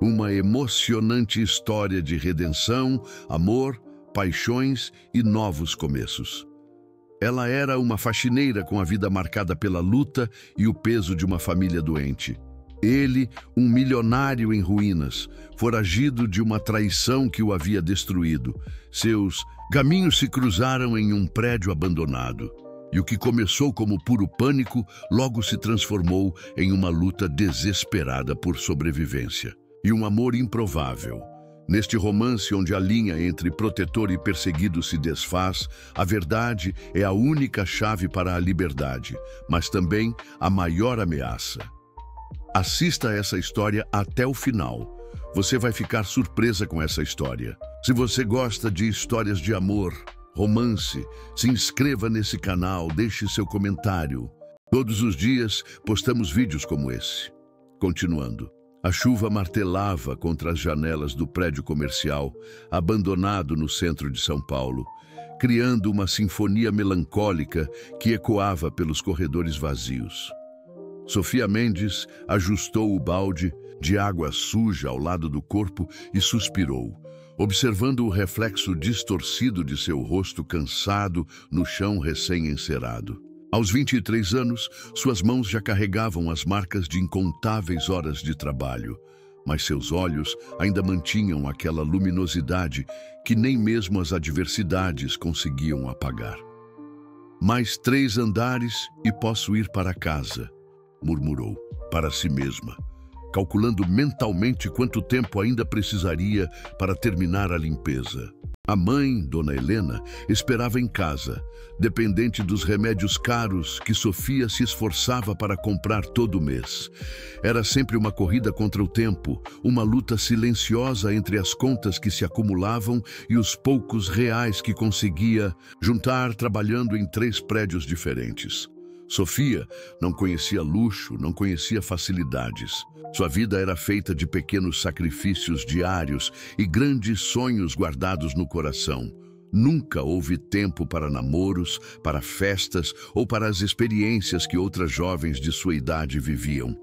Uma emocionante história de redenção, amor, paixões e novos começos. Ela era uma faxineira com a vida marcada pela luta e o peso de uma família doente. Ele, um milionário em ruínas, foragido de uma traição que o havia destruído. Seus caminhos se cruzaram em um prédio abandonado. E o que começou como puro pânico, logo se transformou em uma luta desesperada por sobrevivência. E um amor improvável. Neste romance onde a linha entre protetor e perseguido se desfaz, a verdade é a única chave para a liberdade, mas também a maior ameaça. Assista a essa história até o final. Você vai ficar surpresa com essa história. Se você gosta de histórias de amor, romance, se inscreva nesse canal, deixe seu comentário. Todos os dias postamos vídeos como esse. Continuando. A chuva martelava contra as janelas do prédio comercial, abandonado no centro de São Paulo, criando uma sinfonia melancólica que ecoava pelos corredores vazios. Sofia Mendes ajustou o balde de água suja ao lado do corpo e suspirou, observando o reflexo distorcido de seu rosto cansado no chão recém-encerado. Aos 23 anos, suas mãos já carregavam as marcas de incontáveis horas de trabalho, mas seus olhos ainda mantinham aquela luminosidade que nem mesmo as adversidades conseguiam apagar. Mais 3 andares e posso ir para casa, murmurou para si mesma, calculando mentalmente quanto tempo ainda precisaria para terminar a limpeza. A mãe, Dona Helena, esperava em casa, dependente dos remédios caros que Sofia se esforçava para comprar todo mês. Era sempre uma corrida contra o tempo, uma luta silenciosa entre as contas que se acumulavam e os poucos reais que conseguia juntar trabalhando em 3 prédios diferentes. Sofia não conhecia luxo, não conhecia facilidades. Sua vida era feita de pequenos sacrifícios diários e grandes sonhos guardados no coração. Nunca houve tempo para namoros, para festas ou para as experiências que outras jovens de sua idade viviam.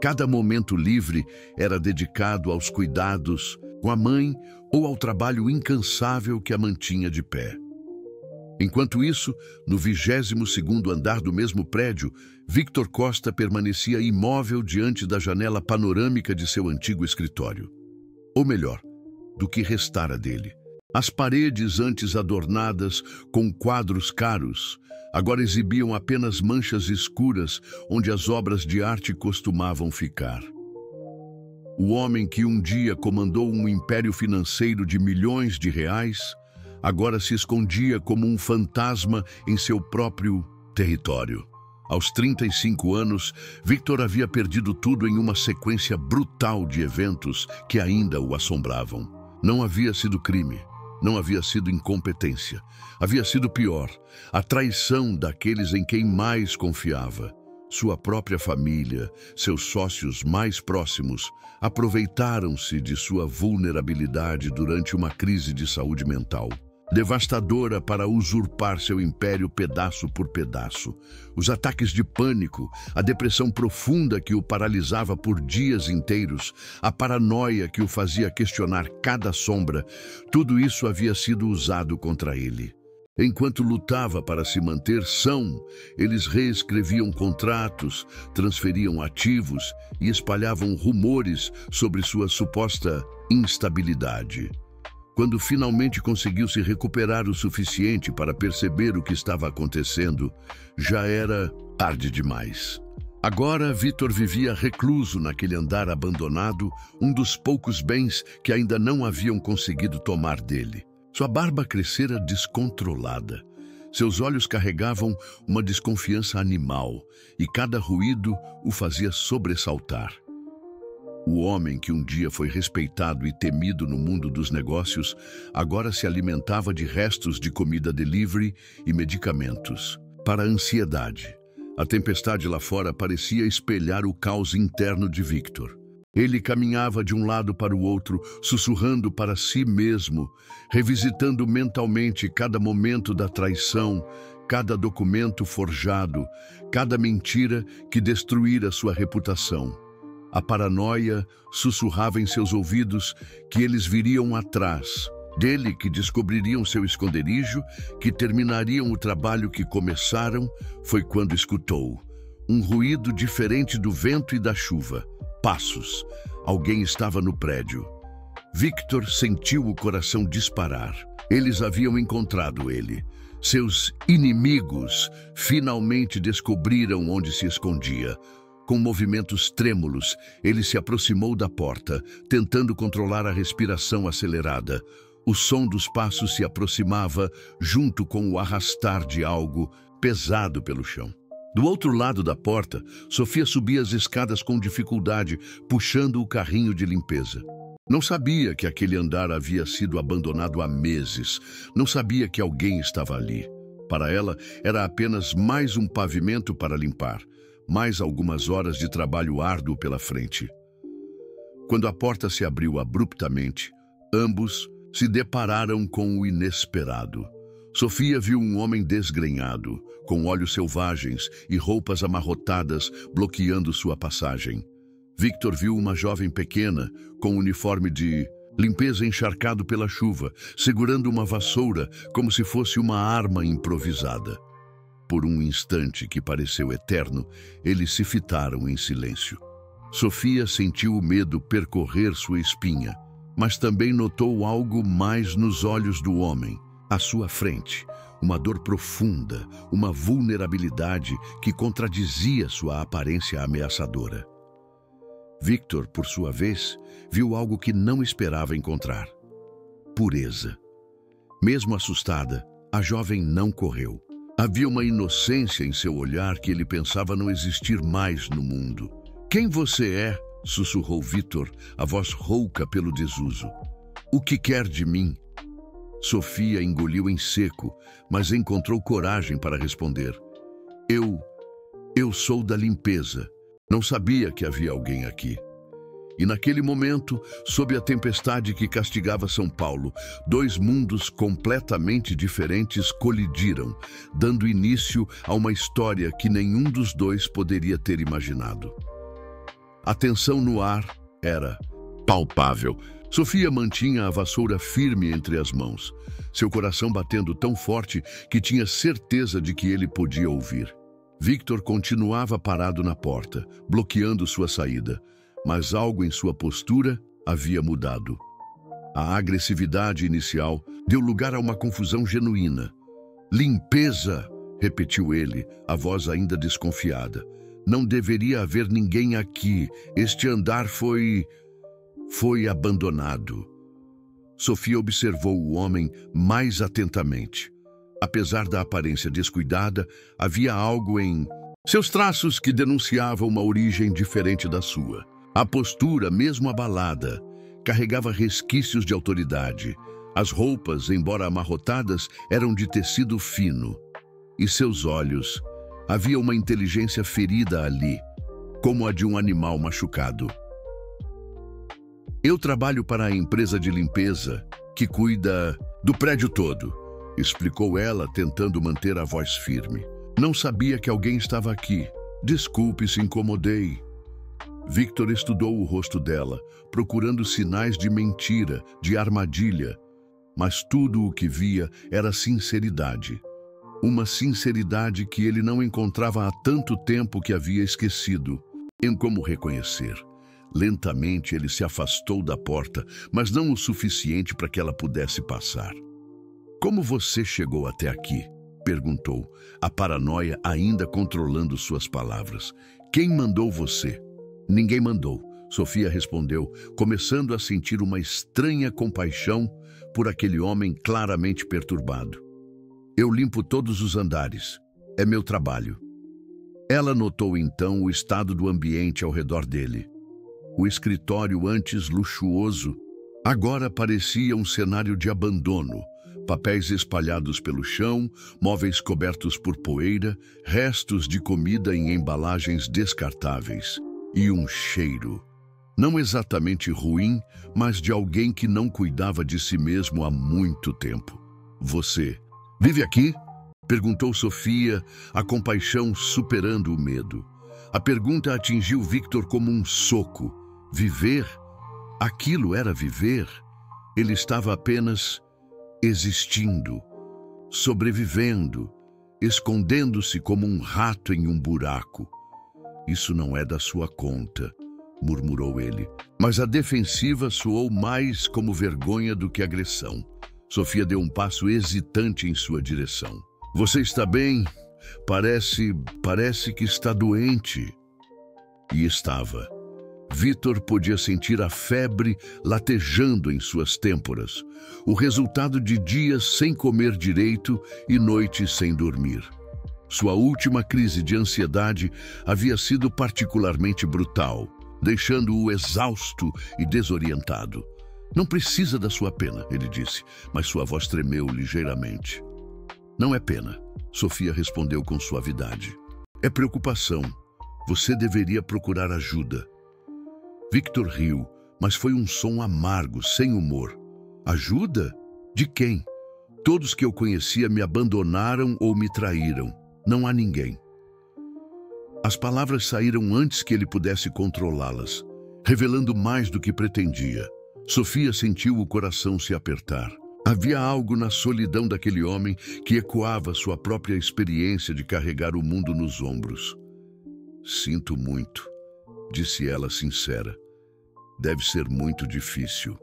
Cada momento livre era dedicado aos cuidados com a mãe ou ao trabalho incansável que a mantinha de pé. Enquanto isso, no 22º andar do mesmo prédio, Victor Costa permanecia imóvel diante da janela panorâmica de seu antigo escritório. Ou melhor, do que restara dele. As paredes, antes adornadas com quadros caros, agora exibiam apenas manchas escuras onde as obras de arte costumavam ficar. O homem que um dia comandou um império financeiro de milhões de reais, agora se escondia como um fantasma em seu próprio território. Aos 35 anos, Victor havia perdido tudo em uma sequência brutal de eventos que ainda o assombravam. Não havia sido crime, não havia sido incompetência. Havia sido pior, a traição daqueles em quem mais confiava. Sua própria família, seus sócios mais próximos, aproveitaram-se de sua vulnerabilidade durante uma crise de saúde mental. Devastadora para usurpar seu império pedaço por pedaço. Os ataques de pânico, a depressão profunda que o paralisava por dias inteiros, a paranoia que o fazia questionar cada sombra, tudo isso havia sido usado contra ele. Enquanto lutava para se manter são, eles reescreviam contratos, transferiam ativos e espalhavam rumores sobre sua suposta instabilidade. Quando finalmente conseguiu se recuperar o suficiente para perceber o que estava acontecendo, já era tarde demais. Agora, Victor vivia recluso naquele andar abandonado, um dos poucos bens que ainda não haviam conseguido tomar dele. Sua barba crescera descontrolada. Seus olhos carregavam uma desconfiança animal, e cada ruído o fazia sobressaltar. O homem que um dia foi respeitado e temido no mundo dos negócios, agora se alimentava de restos de comida delivery e medicamentos. Para a ansiedade, a tempestade lá fora parecia espelhar o caos interno de Victor. Ele caminhava de um lado para o outro, sussurrando para si mesmo, revisitando mentalmente cada momento da traição, cada documento forjado, cada mentira que destruíra sua reputação. A paranoia sussurrava em seus ouvidos que eles viriam atrás dele, que descobririam seu esconderijo, que terminariam o trabalho que começaram. Foi quando escutou um ruído diferente do vento e da chuva. Passos. Alguém estava no prédio. Victor sentiu o coração disparar. Eles haviam encontrado ele. Seus inimigos finalmente descobriram onde se escondia. Com movimentos trêmulos, ele se aproximou da porta, tentando controlar a respiração acelerada. O som dos passos se aproximava, junto com o arrastar de algo pesado pelo chão. Do outro lado da porta, Sofia subia as escadas com dificuldade, puxando o carrinho de limpeza. Não sabia que aquele andar havia sido abandonado há meses. Não sabia que alguém estava ali. Para ela, era apenas mais um pavimento para limpar. Mais algumas horas de trabalho árduo pela frente. Quando a porta se abriu abruptamente, ambos se depararam com o inesperado. Sofia viu um homem desgrenhado, com olhos selvagens e roupas amarrotadas, bloqueando sua passagem. Victor viu uma jovem pequena, com um uniforme de limpeza encharcado pela chuva, segurando uma vassoura como se fosse uma arma improvisada. Por um instante que pareceu eterno, eles se fitaram em silêncio. Sofia sentiu o medo percorrer sua espinha, mas também notou algo mais nos olhos do homem. À sua frente, uma dor profunda, uma vulnerabilidade que contradizia sua aparência ameaçadora. Victor, por sua vez, viu algo que não esperava encontrar: pureza. Mesmo assustada, a jovem não correu. Havia uma inocência em seu olhar que ele pensava não existir mais no mundo. "Quem você é?", sussurrou Victor, a voz rouca pelo desuso. "O que quer de mim?" Sofia engoliu em seco, mas encontrou coragem para responder. Eu sou da limpeza. Não sabia que havia alguém aqui." E naquele momento, sob a tempestade que castigava São Paulo, dois mundos completamente diferentes colidiram, dando início a uma história que nenhum dos dois poderia ter imaginado. A tensão no ar era palpável. Sofia mantinha a vassoura firme entre as mãos, seu coração batendo tão forte que tinha certeza de que ele podia ouvir. Victor continuava parado na porta, bloqueando sua saída, mas algo em sua postura havia mudado. A agressividade inicial deu lugar a uma confusão genuína. "Limpeza", repetiu ele, a voz ainda desconfiada. "Não deveria haver ninguém aqui. Este andar foi abandonado." Sofia observou o homem mais atentamente. Apesar da aparência descuidada, havia algo em seus traços que denunciava uma origem diferente da sua. A postura, mesmo abalada, carregava resquícios de autoridade. As roupas, embora amarrotadas, eram de tecido fino. E seus olhos, havia uma inteligência ferida ali, como a de um animal machucado. "Eu trabalho para a empresa de limpeza que cuida do prédio todo", explicou ela, tentando manter a voz firme. "Não sabia que alguém estava aqui. Desculpe se incomodei." Victor estudou o rosto dela, procurando sinais de mentira, de armadilha. Mas tudo o que via era sinceridade. Uma sinceridade que ele não encontrava há tanto tempo que havia esquecido. Em como reconhecer. Lentamente ele se afastou da porta, mas não o suficiente para que ela pudesse passar. "Como você chegou até aqui?", perguntou, a paranoia ainda controlando suas palavras. "Quem mandou você?" "Ninguém mandou", Sofia respondeu, começando a sentir uma estranha compaixão por aquele homem claramente perturbado. "Eu limpo todos os andares. É meu trabalho." Ela notou então o estado do ambiente ao redor dele. O escritório, antes luxuoso, agora parecia um cenário de abandono. Papéis espalhados pelo chão, móveis cobertos por poeira, restos de comida em embalagens descartáveis. E um cheiro, não exatamente ruim, mas de alguém que não cuidava de si mesmo há muito tempo. "Você vive aqui?", perguntou Sofia, a compaixão superando o medo. A pergunta atingiu Victor como um soco. Viver? Aquilo era viver? Ele estava apenas existindo, sobrevivendo, escondendo-se como um rato em um buraco. Isso não é da sua conta, murmurou ele. Mas a defensiva soou mais como vergonha do que agressão. Sofia deu um passo hesitante em sua direção. Você está bem? Parece que está doente. E estava. Victor podia sentir a febre latejando em suas têmporas, o resultado de dias sem comer direito e noites sem dormir. Sua última crise de ansiedade havia sido particularmente brutal, deixando-o exausto e desorientado. Não precisa da sua pena, ele disse, mas sua voz tremeu ligeiramente. Não é pena, Sofia respondeu com suavidade. É preocupação. Você deveria procurar ajuda. Victor riu, mas foi um som amargo, sem humor. Ajuda? De quem? Todos que eu conhecia me abandonaram ou me traíram. Não há ninguém. As palavras saíram antes que ele pudesse controlá-las, revelando mais do que pretendia. Sofia sentiu o coração se apertar. Havia algo na solidão daquele homem que ecoava sua própria experiência de carregar o mundo nos ombros. Sinto muito, disse ela sincera. Deve ser muito difícil.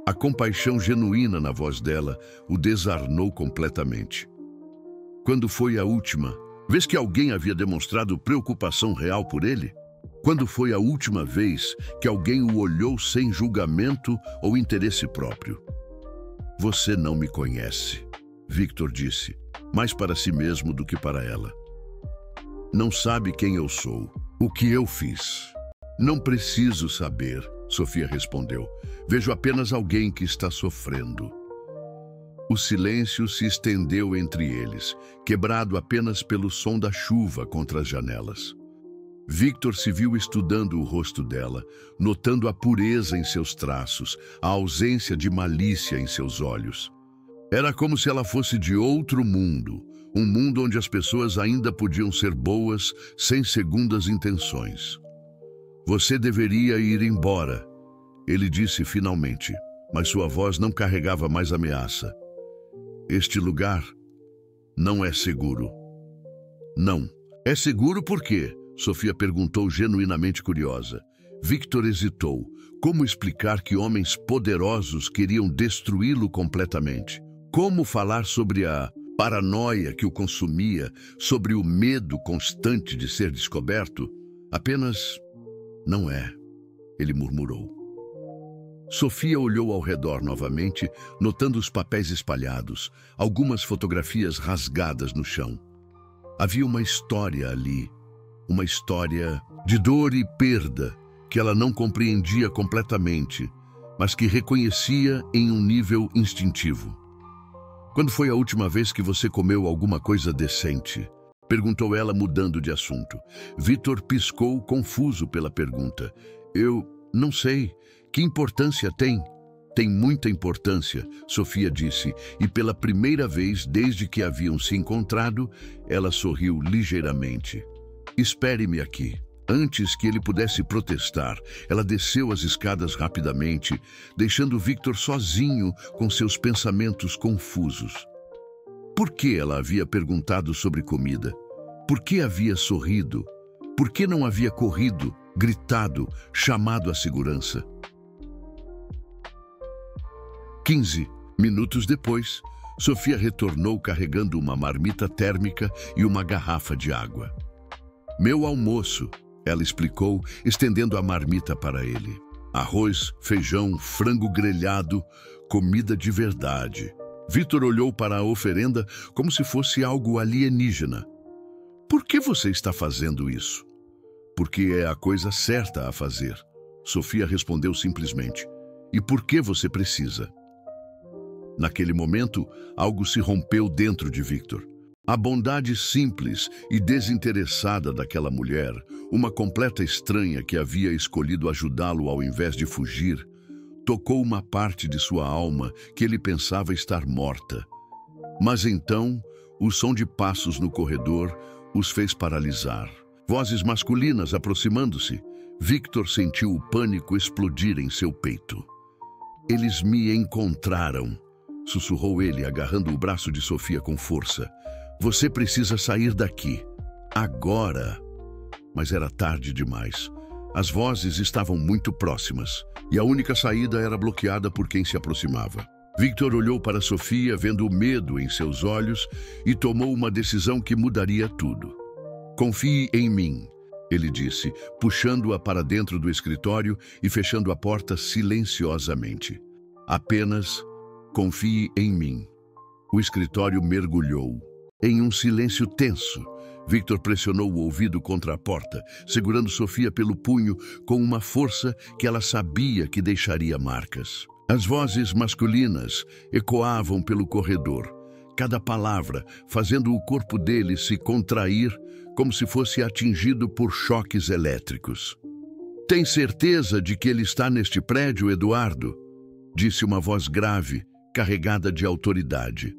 A compaixão genuína na voz dela o desarmou completamente. Quando foi a última vez que alguém havia demonstrado preocupação real por ele? Quando foi a última vez que alguém o olhou sem julgamento ou interesse próprio? Você não me conhece, Victor disse, mais para si mesmo do que para ela. Não sabe quem eu sou, o que eu fiz. Não preciso saber, Sofia respondeu. Vejo apenas alguém que está sofrendo. O silêncio se estendeu entre eles, quebrado apenas pelo som da chuva contra as janelas. Victor se viu estudando o rosto dela, notando a pureza em seus traços, a ausência de malícia em seus olhos. Era como se ela fosse de outro mundo, um mundo onde as pessoas ainda podiam ser boas sem segundas intenções. Você deveria ir embora, ele disse finalmente, mas sua voz não carregava mais ameaça. Este lugar não é seguro. Não. É seguro por quê? Sofia perguntou genuinamente curiosa. Victor hesitou. Como explicar que homens poderosos queriam destruí-lo completamente? Como falar sobre a paranoia que o consumia, sobre o medo constante de ser descoberto? Apenas... Não é, ele murmurou. Sofia olhou ao redor novamente, notando os papéis espalhados, algumas fotografias rasgadas no chão. Havia uma história ali, uma história de dor e perda que ela não compreendia completamente, mas que reconhecia em um nível instintivo. Quando foi a última vez que você comeu alguma coisa decente? Perguntou ela, mudando de assunto. Victor piscou, confuso pela pergunta. Eu não sei. Que importância tem? Tem muita importância, Sofia disse, e pela primeira vez desde que haviam se encontrado, ela sorriu ligeiramente. Espere-me aqui. Antes que ele pudesse protestar, ela desceu as escadas rapidamente, deixando Victor sozinho com seus pensamentos confusos. Por que ela havia perguntado sobre comida? Por que havia sorrido? Por que não havia corrido, gritado, chamado a segurança? 15 minutos depois, Sofia retornou carregando uma marmita térmica e uma garrafa de água. Meu almoço, ela explicou, estendendo a marmita para ele. Arroz, feijão, frango grelhado, comida de verdade. Victor olhou para a oferenda como se fosse algo alienígena. Por que você está fazendo isso? Porque é a coisa certa a fazer. Sofia respondeu simplesmente. E por que você precisa? Naquele momento, algo se rompeu dentro de Victor. A bondade simples e desinteressada daquela mulher, uma completa estranha que havia escolhido ajudá-lo ao invés de fugir, tocou uma parte de sua alma que ele pensava estar morta. Mas então, o som de passos no corredor os fez paralisar. Vozes masculinas aproximando-se. Victor sentiu o pânico explodir em seu peito. Eles me encontraram, sussurrou ele, agarrando o braço de Sofia com força. Você precisa sair daqui. Agora. Mas era tarde demais. As vozes estavam muito próximas, e a única saída era bloqueada por quem se aproximava. Victor olhou para Sofia, vendo o medo em seus olhos, e tomou uma decisão que mudaria tudo. Confie em mim, ele disse, puxando-a para dentro do escritório e fechando a porta silenciosamente. Apenas confie em mim. O escritório mergulhou em um silêncio tenso. Victor pressionou o ouvido contra a porta, segurando Sofia pelo punho com uma força que ela sabia que deixaria marcas. As vozes masculinas ecoavam pelo corredor, cada palavra fazendo o corpo dele se contrair como se fosse atingido por choques elétricos. Tem certeza de que ele está neste prédio, Eduardo? Disse uma voz grave, carregada de autoridade.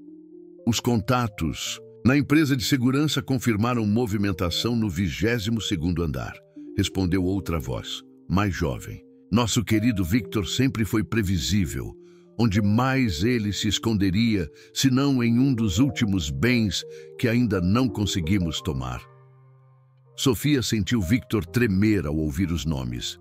Os contatos na empresa de segurança confirmaram movimentação no 22º andar, respondeu outra voz, mais jovem. Nosso querido Victor sempre foi previsível. Onde mais ele se esconderia, se não em um dos últimos bens que ainda não conseguimos tomar? Sofia sentiu Victor tremer ao ouvir os nomes.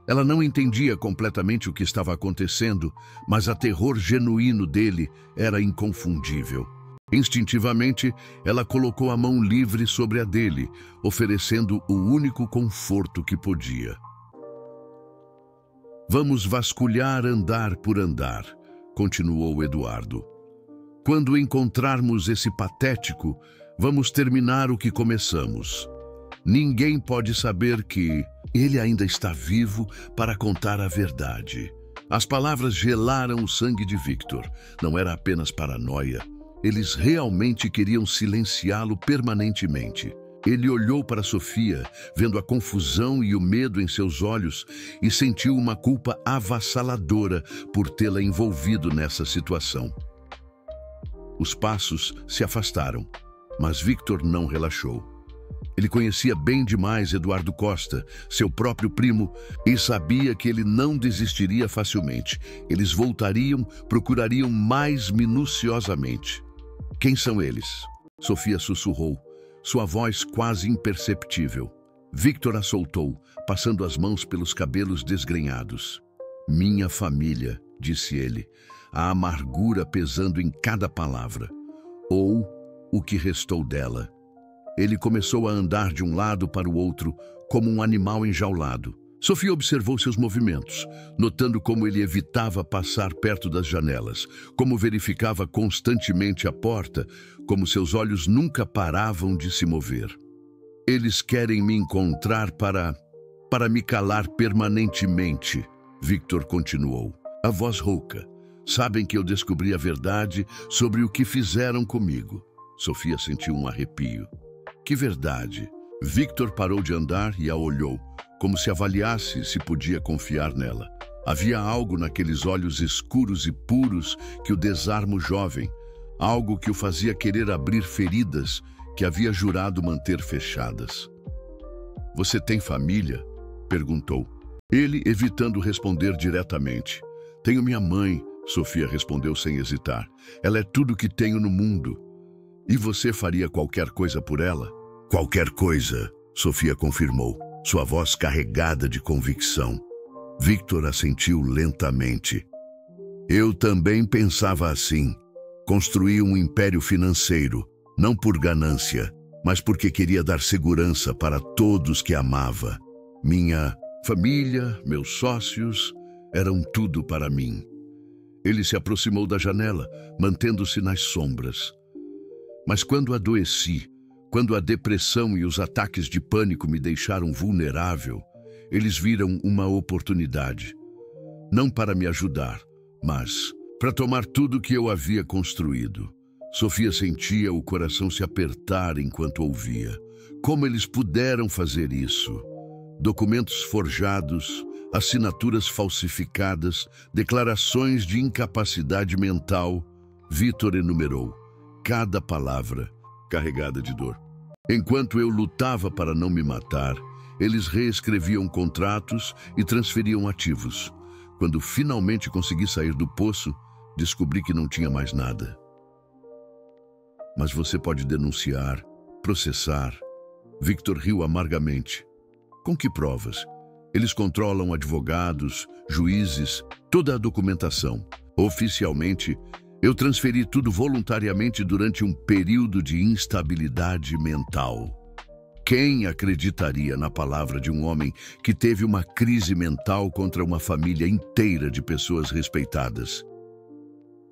Ela não entendia completamente o que estava acontecendo, mas o terror genuíno dele era inconfundível. Instintivamente, ela colocou a mão livre sobre a dele, oferecendo o único conforto que podia. Vamos vasculhar andar por andar, continuou Eduardo. Quando encontrarmos esse patético, vamos terminar o que começamos. Ninguém pode saber que ele ainda está vivo para contar a verdade. As palavras gelaram o sangue de Victor. Não era apenas paranoia. Eles realmente queriam silenciá-lo permanentemente. Ele olhou para Sofia, vendo a confusão e o medo em seus olhos, e sentiu uma culpa avassaladora por tê-la envolvido nessa situação. Os passos se afastaram, mas Victor não relaxou. Ele conhecia bem demais Eduardo Costa, seu próprio primo, e sabia que ele não desistiria facilmente. Eles voltariam, procurariam mais minuciosamente. Quem são eles? Sofia sussurrou, sua voz quase imperceptível. Victor a soltou, passando as mãos pelos cabelos desgrenhados. Minha família, disse ele, a amargura pesando em cada palavra. Ou o que restou dela. Ele começou a andar de um lado para o outro, como um animal enjaulado. Sofia observou seus movimentos, notando como ele evitava passar perto das janelas, como verificava constantemente a porta, como seus olhos nunca paravam de se mover. Eles querem me encontrar para me calar permanentemente, Victor continuou, a voz rouca. Sabem que eu descobri a verdade sobre o que fizeram comigo. Sofia sentiu um arrepio. Que verdade? Victor parou de andar e a olhou, como se avaliasse se podia confiar nela. Havia algo naqueles olhos escuros e puros que o desarma o jovem, algo que o fazia querer abrir feridas que havia jurado manter fechadas. Você tem família? Perguntou. Ele, evitando responder diretamente. Tenho minha mãe, Sofia respondeu sem hesitar. Ela é tudo que tenho no mundo. E você faria qualquer coisa por ela? Qualquer coisa, Sofia confirmou, sua voz carregada de convicção. Victor assentiu lentamente. Eu também pensava assim. Construí um império financeiro, não por ganância, mas porque queria dar segurança para todos que amava. Minha família, meus sócios, eram tudo para mim. Ele se aproximou da janela, mantendo-se nas sombras. Mas quando adoeci, quando a depressão e os ataques de pânico me deixaram vulnerável, eles viram uma oportunidade. Não para me ajudar, mas para tomar tudo que eu havia construído. Sofia sentia o coração se apertar enquanto ouvia. Como eles puderam fazer isso? Documentos forjados, assinaturas falsificadas, declarações de incapacidade mental. Victor enumerou cada palavra carregada de dor. Enquanto eu lutava para não me matar, eles reescreviam contratos e transferiam ativos. Quando finalmente consegui sair do poço, descobri que não tinha mais nada. Mas você pode denunciar, processar. Victor riu amargamente. Com que provas? Eles controlam advogados, juízes, toda a documentação. Oficialmente, eu transferi tudo voluntariamente durante um período de instabilidade mental. Quem acreditaria na palavra de um homem que teve uma crise mental contra uma família inteira de pessoas respeitadas?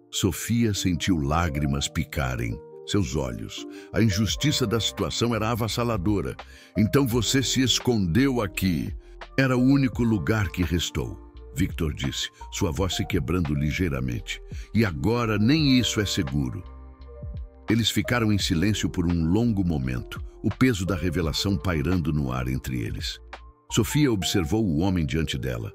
Sofia sentiu lágrimas picarem seus olhos. A injustiça da situação era avassaladora. Então você se escondeu aqui. Era o único lugar que restou. Victor disse, sua voz se quebrando ligeiramente. E agora nem isso é seguro. Eles ficaram em silêncio por um longo momento, o peso da revelação pairando no ar entre eles. Sofia observou o homem diante dela.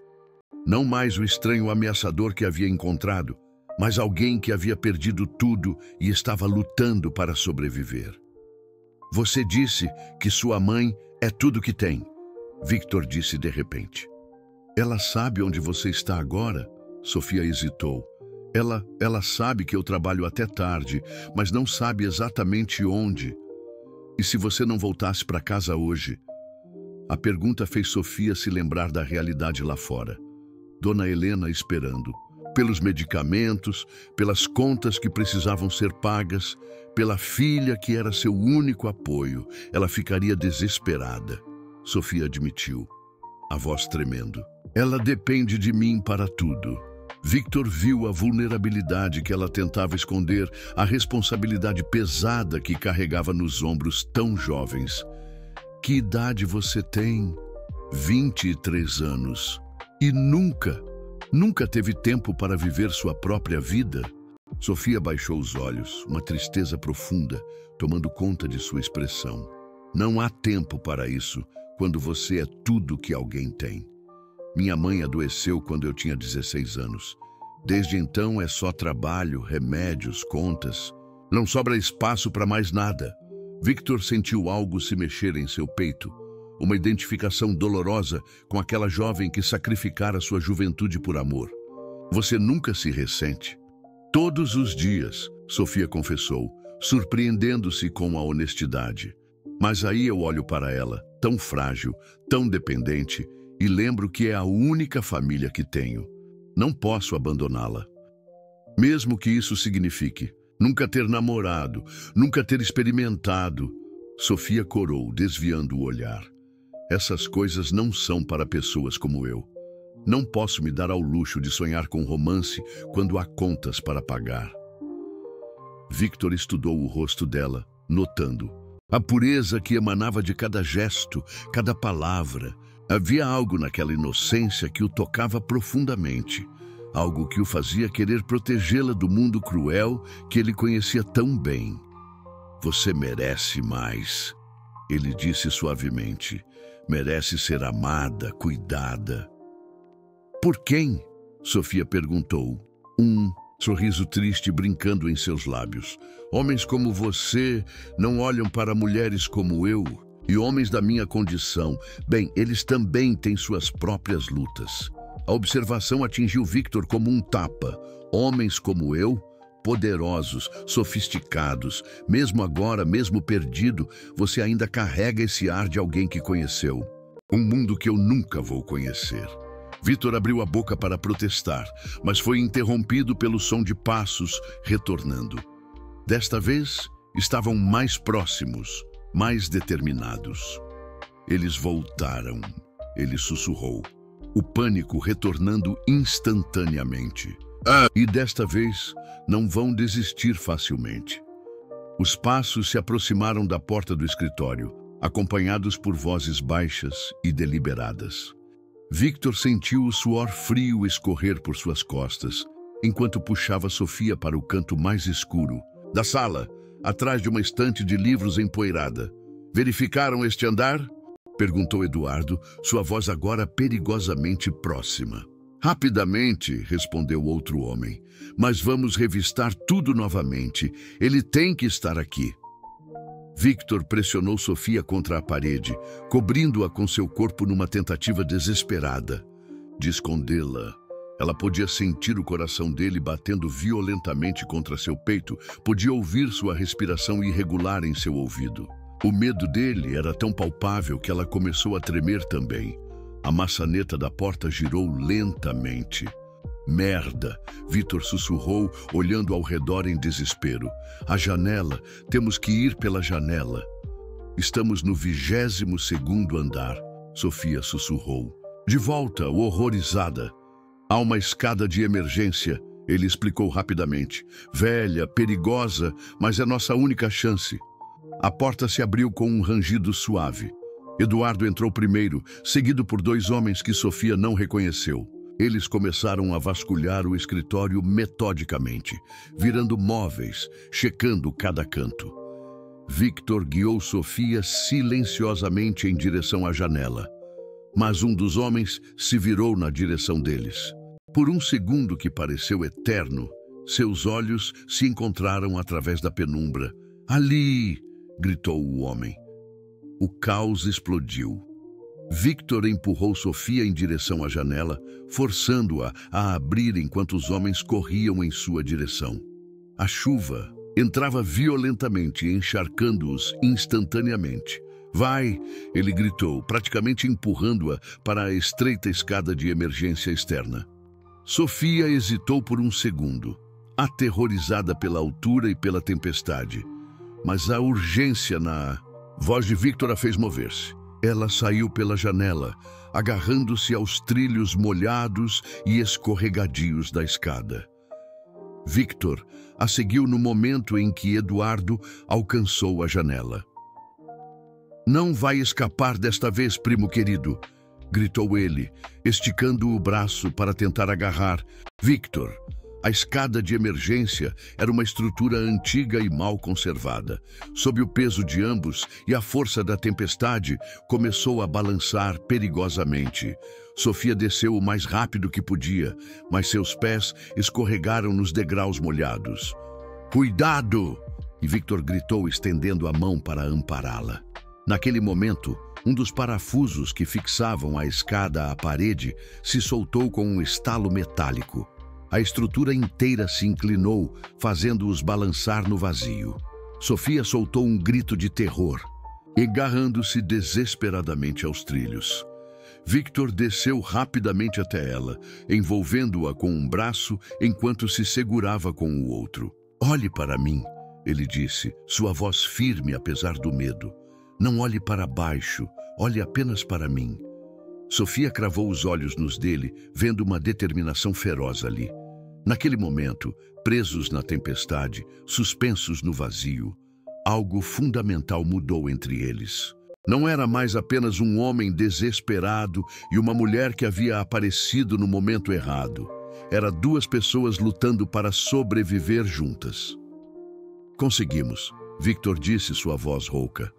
Não mais o estranho ameaçador que havia encontrado, mas alguém que havia perdido tudo e estava lutando para sobreviver. Você disse que sua mãe é tudo que tem, Victor disse de repente. Ela sabe onde você está agora? Sofia hesitou. Ela sabe que eu trabalho até tarde, mas não sabe exatamente onde. E se você não voltasse para casa hoje? A pergunta fez Sofia se lembrar da realidade lá fora. Dona Helena esperando. Pelos medicamentos, pelas contas que precisavam ser pagas, pela filha que era seu único apoio. Ela ficaria desesperada. Sofia admitiu, a voz tremendo. Ela depende de mim para tudo. Victor viu a vulnerabilidade que ela tentava esconder, a responsabilidade pesada que carregava nos ombros tão jovens. Que idade você tem? 23 anos. E nunca teve tempo para viver sua própria vida? Sofia baixou os olhos, uma tristeza profunda, tomando conta de sua expressão. Não há tempo para isso, quando você é tudo que alguém tem. Minha mãe adoeceu quando eu tinha 16 anos. Desde então é só trabalho, remédios, contas. Não sobra espaço para mais nada. Victor sentiu algo se mexer em seu peito. Uma identificação dolorosa com aquela jovem que sacrificara sua juventude por amor. Você nunca se ressente? Todos os dias, Sofia confessou, surpreendendo-se com a honestidade. Mas aí eu olho para ela, tão frágil, tão dependente, e lembro que é a única família que tenho. Não posso abandoná-la. Mesmo que isso signifique nunca ter namorado, nunca ter experimentado. Sofia corou, desviando o olhar. Essas coisas não são para pessoas como eu. Não posso me dar ao luxo de sonhar com romance quando há contas para pagar. Victor estudou o rosto dela, notando a pureza que emanava de cada gesto, cada palavra. Havia algo naquela inocência que o tocava profundamente, algo que o fazia querer protegê-la do mundo cruel que ele conhecia tão bem. Você merece mais, ele disse suavemente. Merece ser amada, cuidada. Por quem? Sofia perguntou, um sorriso triste brincando em seus lábios. Homens como você não olham para mulheres como eu. E homens da minha condição, bem, eles também têm suas próprias lutas. A observação atingiu Victor como um tapa. Homens como eu, poderosos, sofisticados, mesmo agora, mesmo perdido, você ainda carrega esse ar de alguém que conheceu. Um mundo que eu nunca vou conhecer. Victor abriu a boca para protestar, mas foi interrompido pelo som de passos retornando. Desta vez, estavam mais próximos, mais determinados. Eles voltaram, ele sussurrou, o pânico retornando instantaneamente. E desta vez, não vão desistir facilmente. Os passos se aproximaram da porta do escritório, acompanhados por vozes baixas e deliberadas. Victor sentiu o suor frio escorrer por suas costas, enquanto puxava Sofia para o canto mais escuro da sala, atrás de uma estante de livros empoeirada. Verificaram este andar? Perguntou Eduardo, sua voz agora perigosamente próxima. Rapidamente, respondeu outro homem. Mas vamos revistar tudo novamente. Ele tem que estar aqui. Victor pressionou Sofia contra a parede, cobrindo-a com seu corpo numa tentativa desesperada de escondê-la. Ela podia sentir o coração dele batendo violentamente contra seu peito, podia ouvir sua respiração irregular em seu ouvido. O medo dele era tão palpável que ela começou a tremer também. A maçaneta da porta girou lentamente. Merda! Victor sussurrou, olhando ao redor em desespero. A janela! Temos que ir pela janela. Estamos no 22º andar, Sofia sussurrou. De volta, horrorizada. Há uma escada de emergência, ele explicou rapidamente. Velha, perigosa, mas é nossa única chance. A porta se abriu com um rangido suave. Eduardo entrou primeiro, seguido por 2 homens que Sofia não reconheceu. Eles começaram a vasculhar o escritório metodicamente, virando móveis, checando cada canto. Victor guiou Sofia silenciosamente em direção à janela. Mas um dos homens se virou na direção deles. Por um segundo que pareceu eterno, seus olhos se encontraram através da penumbra. Ali! Gritou o homem. O caos explodiu. Victor empurrou Sofia em direção à janela, forçando-a a abrir enquanto os homens corriam em sua direção. A chuva entrava violentamente, encharcando-os instantaneamente. Vai! Ele gritou, praticamente empurrando-a para a estreita escada de emergência externa. Sofia hesitou por um segundo, aterrorizada pela altura e pela tempestade. Mas a urgência na voz de Victor a fez mover-se. Ela saiu pela janela, agarrando-se aos trilhos molhados e escorregadios da escada. Victor a seguiu no momento em que Eduardo alcançou a janela. Não vai escapar desta vez, primo querido, gritou ele, esticando o braço para tentar agarrar. Victor, a escada de emergência era uma estrutura antiga e mal conservada. Sob o peso de ambos e a força da tempestade, começou a balançar perigosamente. Sofia desceu o mais rápido que podia, mas seus pés escorregaram nos degraus molhados. Cuidado! E Victor gritou, estendendo a mão para ampará-la. Naquele momento, um dos parafusos que fixavam a escada à parede se soltou com um estalo metálico. A estrutura inteira se inclinou, fazendo-os balançar no vazio. Sofia soltou um grito de terror, agarrando-se desesperadamente aos trilhos. Victor desceu rapidamente até ela, envolvendo-a com um braço enquanto se segurava com o outro. Olhe para mim, ele disse, sua voz firme apesar do medo. Não olhe para baixo, olhe apenas para mim. Sofia cravou os olhos nos dele, vendo uma determinação feroz ali. Naquele momento, presos na tempestade, suspensos no vazio, algo fundamental mudou entre eles. Não era mais apenas um homem desesperado e uma mulher que havia aparecido no momento errado. Era 2 pessoas lutando para sobreviver juntas. Conseguimos, Victor disse, sua voz rouca.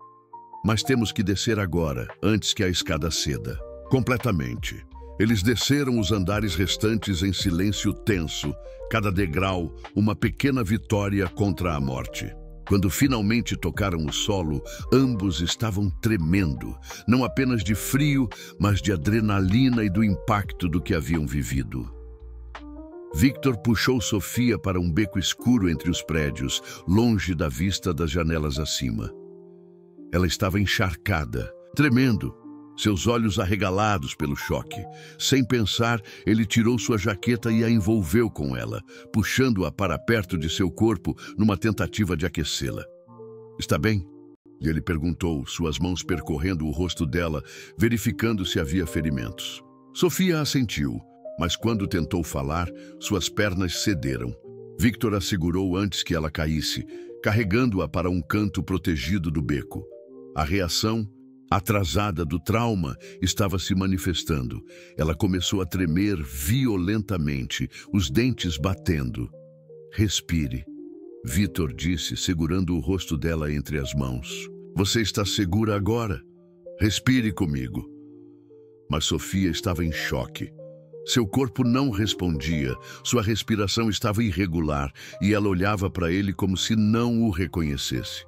Mas temos que descer agora, antes que a escada ceda. Completamente. Eles desceram os andares restantes em silêncio tenso, cada degrau uma pequena vitória contra a morte. Quando finalmente tocaram o solo, ambos estavam tremendo, não apenas de frio, mas de adrenalina e do impacto do que haviam vivido. Victor puxou Sofia para um beco escuro entre os prédios, longe da vista das janelas acima. Ela estava encharcada, tremendo, seus olhos arregalados pelo choque. Sem pensar, ele tirou sua jaqueta e a envolveu com ela, puxando-a para perto de seu corpo numa tentativa de aquecê-la. Está bem? Ele perguntou, suas mãos percorrendo o rosto dela, verificando se havia ferimentos. Sofia assentiu, mas quando tentou falar, suas pernas cederam. Victor a segurou antes que ela caísse, carregando-a para um canto protegido do beco. A reação, atrasada do trauma, estava se manifestando. Ela começou a tremer violentamente, os dentes batendo. Respire, Victor disse, segurando o rosto dela entre as mãos. Você está segura agora? Respire comigo. Mas Sofia estava em choque. Seu corpo não respondia, sua respiração estava irregular e ela olhava para ele como se não o reconhecesse.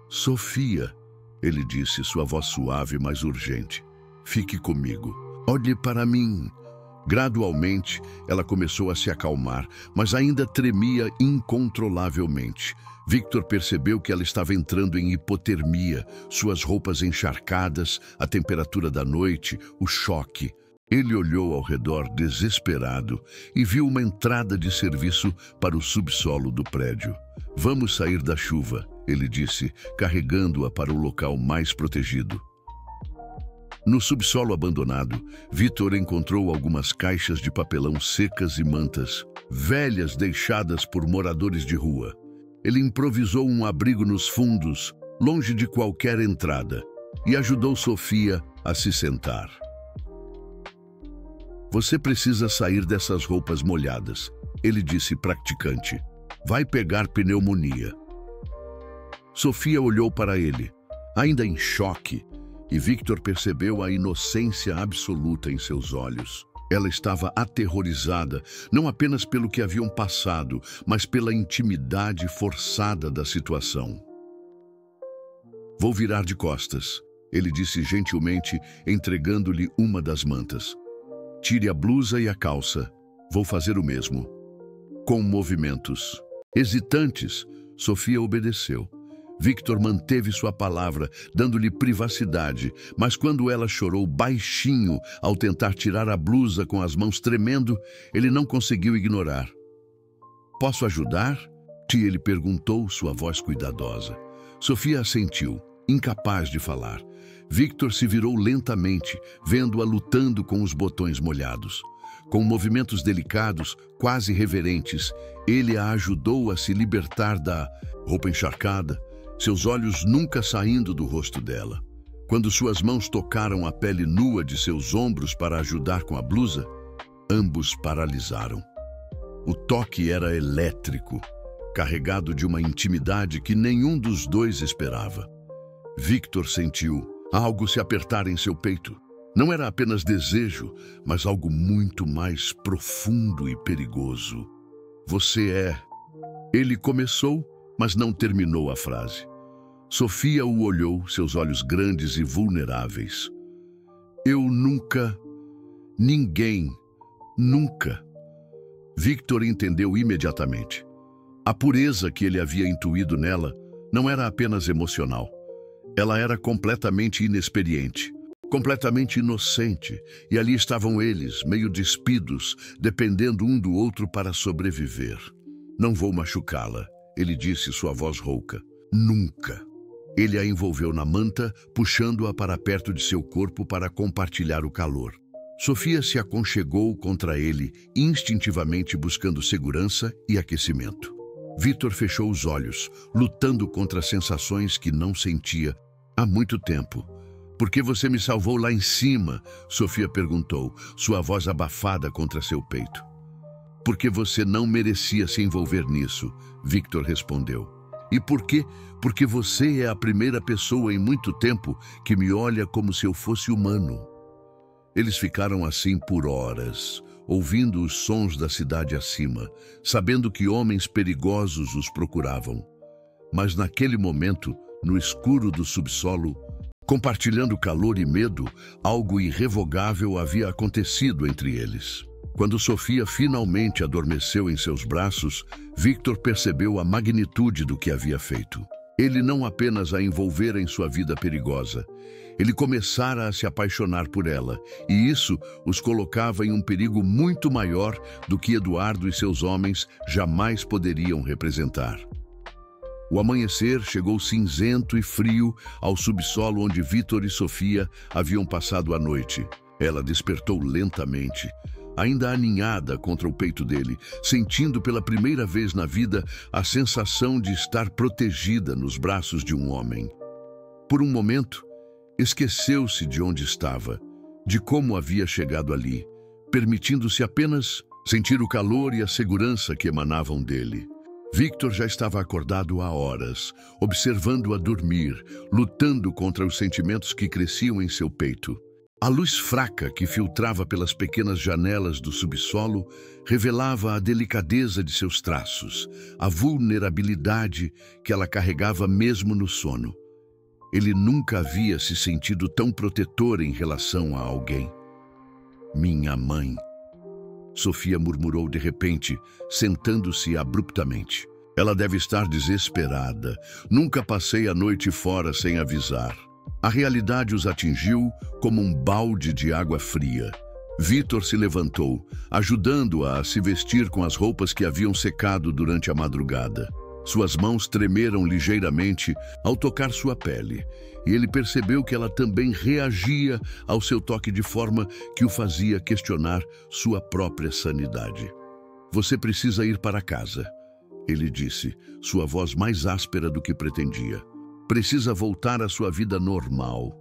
Sofia, ele disse, sua voz suave, mas urgente. Fique comigo. Olhe para mim. Gradualmente, ela começou a se acalmar, mas ainda tremia incontrolavelmente. Victor percebeu que ela estava entrando em hipotermia, suas roupas encharcadas, a temperatura da noite, o choque. Ele olhou ao redor desesperado e viu uma entrada de serviço para o subsolo do prédio. Vamos sair da chuva, ele disse, carregando-a para o local mais protegido. No subsolo abandonado, Victor encontrou algumas caixas de papelão secas e mantas, velhas deixadas por moradores de rua. Ele improvisou um abrigo nos fundos, longe de qualquer entrada, e ajudou Sofia a se sentar. Você precisa sair dessas roupas molhadas, ele disse praticante. Vai pegar pneumonia. Sofia olhou para ele, ainda em choque, e Victor percebeu a inocência absoluta em seus olhos. Ela estava aterrorizada, não apenas pelo que haviam passado, mas pela intimidade forçada da situação. Vou virar de costas, ele disse gentilmente, entregando-lhe uma das mantas. Tire a blusa e a calça. Vou fazer o mesmo. Com movimentos hesitantes, Sofia obedeceu. Victor manteve sua palavra, dando-lhe privacidade, mas quando ela chorou baixinho ao tentar tirar a blusa com as mãos tremendo, ele não conseguiu ignorar. Posso ajudar? Ele perguntou, sua voz cuidadosa. Sofia assentiu, incapaz de falar. Victor se virou lentamente, vendo-a lutando com os botões molhados. Com movimentos delicados, quase reverentes, ele a ajudou a se libertar da roupa encharcada, seus olhos nunca saindo do rosto dela. Quando suas mãos tocaram a pele nua de seus ombros para ajudar com a blusa, ambos paralisaram. O toque era elétrico, carregado de uma intimidade que nenhum dos dois esperava. Victor sentiu algo se apertar em seu peito. Não era apenas desejo, mas algo muito mais profundo e perigoso. Você é... Ele começou, mas não terminou a frase. Sofia o olhou, seus olhos grandes e vulneráveis. Eu nunca... Ninguém... Nunca... Victor entendeu imediatamente. A pureza que ele havia intuído nela não era apenas emocional. Ela era completamente inexperiente, completamente inocente, e ali estavam eles, meio despidos, dependendo um do outro para sobreviver. Não vou machucá-la, ele disse, sua voz rouca. Nunca. Ele a envolveu na manta, puxando-a para perto de seu corpo para compartilhar o calor. Sofia se aconchegou contra ele, instintivamente buscando segurança e aquecimento. Victor fechou os olhos, lutando contra sensações que não sentia há muito tempo. Por que você me salvou lá em cima? Sofia perguntou, sua voz abafada contra seu peito. Porque você não merecia se envolver nisso, Victor respondeu. E por quê? Porque você é a primeira pessoa em muito tempo que me olha como se eu fosse humano. Eles ficaram assim por horas, ouvindo os sons da cidade acima, sabendo que homens perigosos os procuravam. Mas naquele momento, no escuro do subsolo, compartilhando calor e medo, algo irrevogável havia acontecido entre eles. Quando Sofia finalmente adormeceu em seus braços, Victor percebeu a magnitude do que havia feito. Ele não apenas a envolvera em sua vida perigosa, ele começara a se apaixonar por ela, e isso os colocava em um perigo muito maior do que Eduardo e seus homens jamais poderiam representar. O amanhecer chegou cinzento e frio ao subsolo onde Victor e Sofia haviam passado a noite. Ela despertou lentamente, ainda aninhada contra o peito dele, sentindo pela primeira vez na vida a sensação de estar protegida nos braços de um homem. Por um momento, esqueceu-se de onde estava, de como havia chegado ali, permitindo-se apenas sentir o calor e a segurança que emanavam dele. Victor já estava acordado há horas, observando-a dormir, lutando contra os sentimentos que cresciam em seu peito. A luz fraca que filtrava pelas pequenas janelas do subsolo revelava a delicadeza de seus traços, a vulnerabilidade que ela carregava mesmo no sono. Ele nunca havia se sentido tão protetor em relação a alguém. Minha mãe, Sofia murmurou de repente, sentando-se abruptamente. Ela deve estar desesperada. Nunca passei a noite fora sem avisar. A realidade os atingiu como um balde de água fria. Victor se levantou, ajudando-a a se vestir com as roupas que haviam secado durante a madrugada. Suas mãos tremeram ligeiramente ao tocar sua pele, e ele percebeu que ela também reagia ao seu toque de forma que o fazia questionar sua própria sanidade. "Você precisa ir para casa", ele disse, sua voz mais áspera do que pretendia. "Precisa voltar à sua vida normal."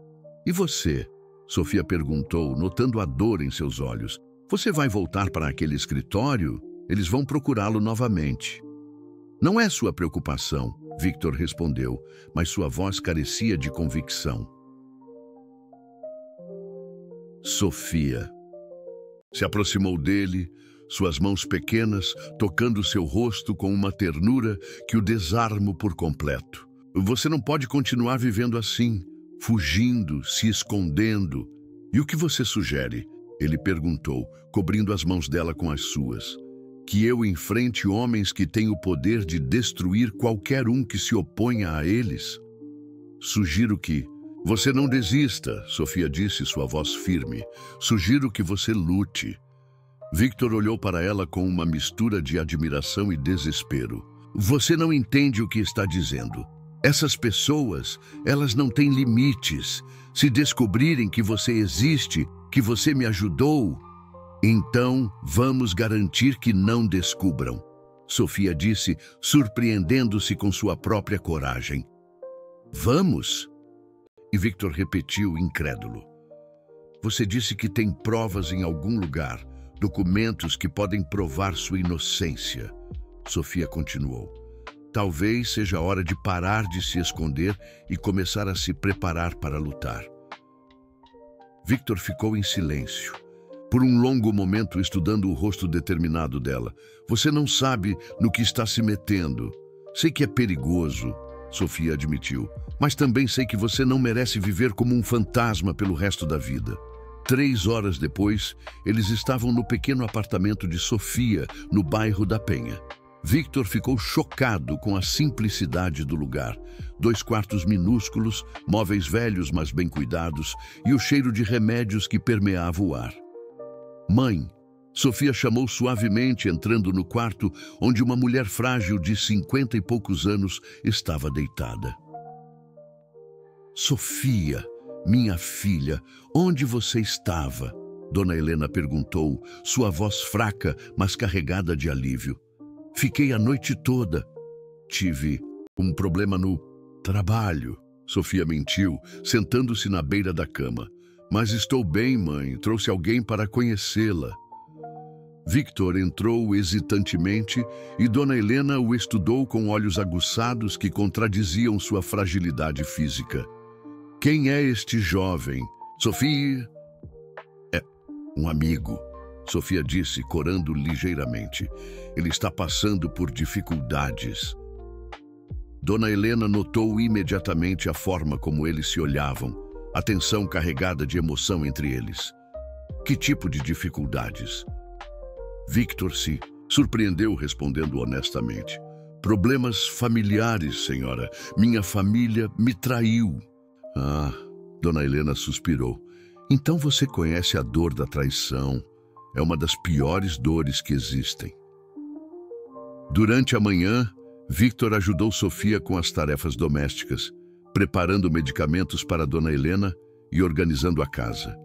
"E você?", Sofia perguntou, notando a dor em seus olhos. "Você vai voltar para aquele escritório? Eles vão procurá-lo novamente." "Não é sua preocupação", Victor respondeu, mas sua voz carecia de convicção. Sofia se aproximou dele, suas mãos pequenas tocando seu rosto com uma ternura que o desarmou por completo. "Você não pode continuar vivendo assim, fugindo, se escondendo." "E o que você sugere?", ele perguntou, cobrindo as mãos dela com as suas. "Que eu enfrente homens que têm o poder de destruir qualquer um que se oponha a eles?" "Sugiro que..." "Você não desista", Sofia disse, sua voz firme. "Sugiro que você lute." Victor olhou para ela com uma mistura de admiração e desespero. "Você não entende o que está dizendo. Essas pessoas, elas não têm limites. Se descobrirem que você existe, que você me ajudou, então vamos garantir que não descubram", Sofia disse, surpreendendo-se com sua própria coragem. "Vamos?" E Victor repetiu, incrédulo. "Você disse que tem provas em algum lugar, documentos que podem provar sua inocência", Sofia continuou. "Talvez seja hora de parar de se esconder e começar a se preparar para lutar." Victor ficou em silêncio, por um longo momento estudando o rosto determinado dela. "Você não sabe no que está se metendo. Sei que é perigoso", Sofia admitiu, "mas também sei que você não merece viver como um fantasma pelo resto da vida." 3 horas depois, eles estavam no pequeno apartamento de Sofia, no bairro da Penha. Victor ficou chocado com a simplicidade do lugar. 2 quartos minúsculos, móveis velhos mas bem cuidados e o cheiro de remédios que permeava o ar. "Mãe", Sofia chamou suavemente, entrando no quarto onde uma mulher frágil de 50 e poucos anos estava deitada. "Sofia, minha filha, onde você estava?", Dona Helena perguntou, sua voz fraca, mas carregada de alívio. "Fiquei a noite toda. Tive um problema no trabalho", Sofia mentiu, sentando-se na beira da cama. "Mas estou bem, mãe. Trouxe alguém para conhecê-la." Victor entrou hesitantemente e Dona Helena o estudou com olhos aguçados que contradiziam sua fragilidade física. "Quem é este jovem?", Sofia. "É um amigo", Sofia disse, corando ligeiramente. "Ele está passando por dificuldades." Dona Helena notou imediatamente a forma como eles se olhavam, a tensão carregada de emoção entre eles. "Que tipo de dificuldades?" Victor se surpreendeu respondendo honestamente. "Problemas familiares, senhora. Minha família me traiu." "Ah", Dona Helena suspirou. "Então você conhece a dor da traição. É uma das piores dores que existem." Durante a manhã, Victor ajudou Sofia com as tarefas domésticas, preparando medicamentos para Dona Helena e organizando a casa.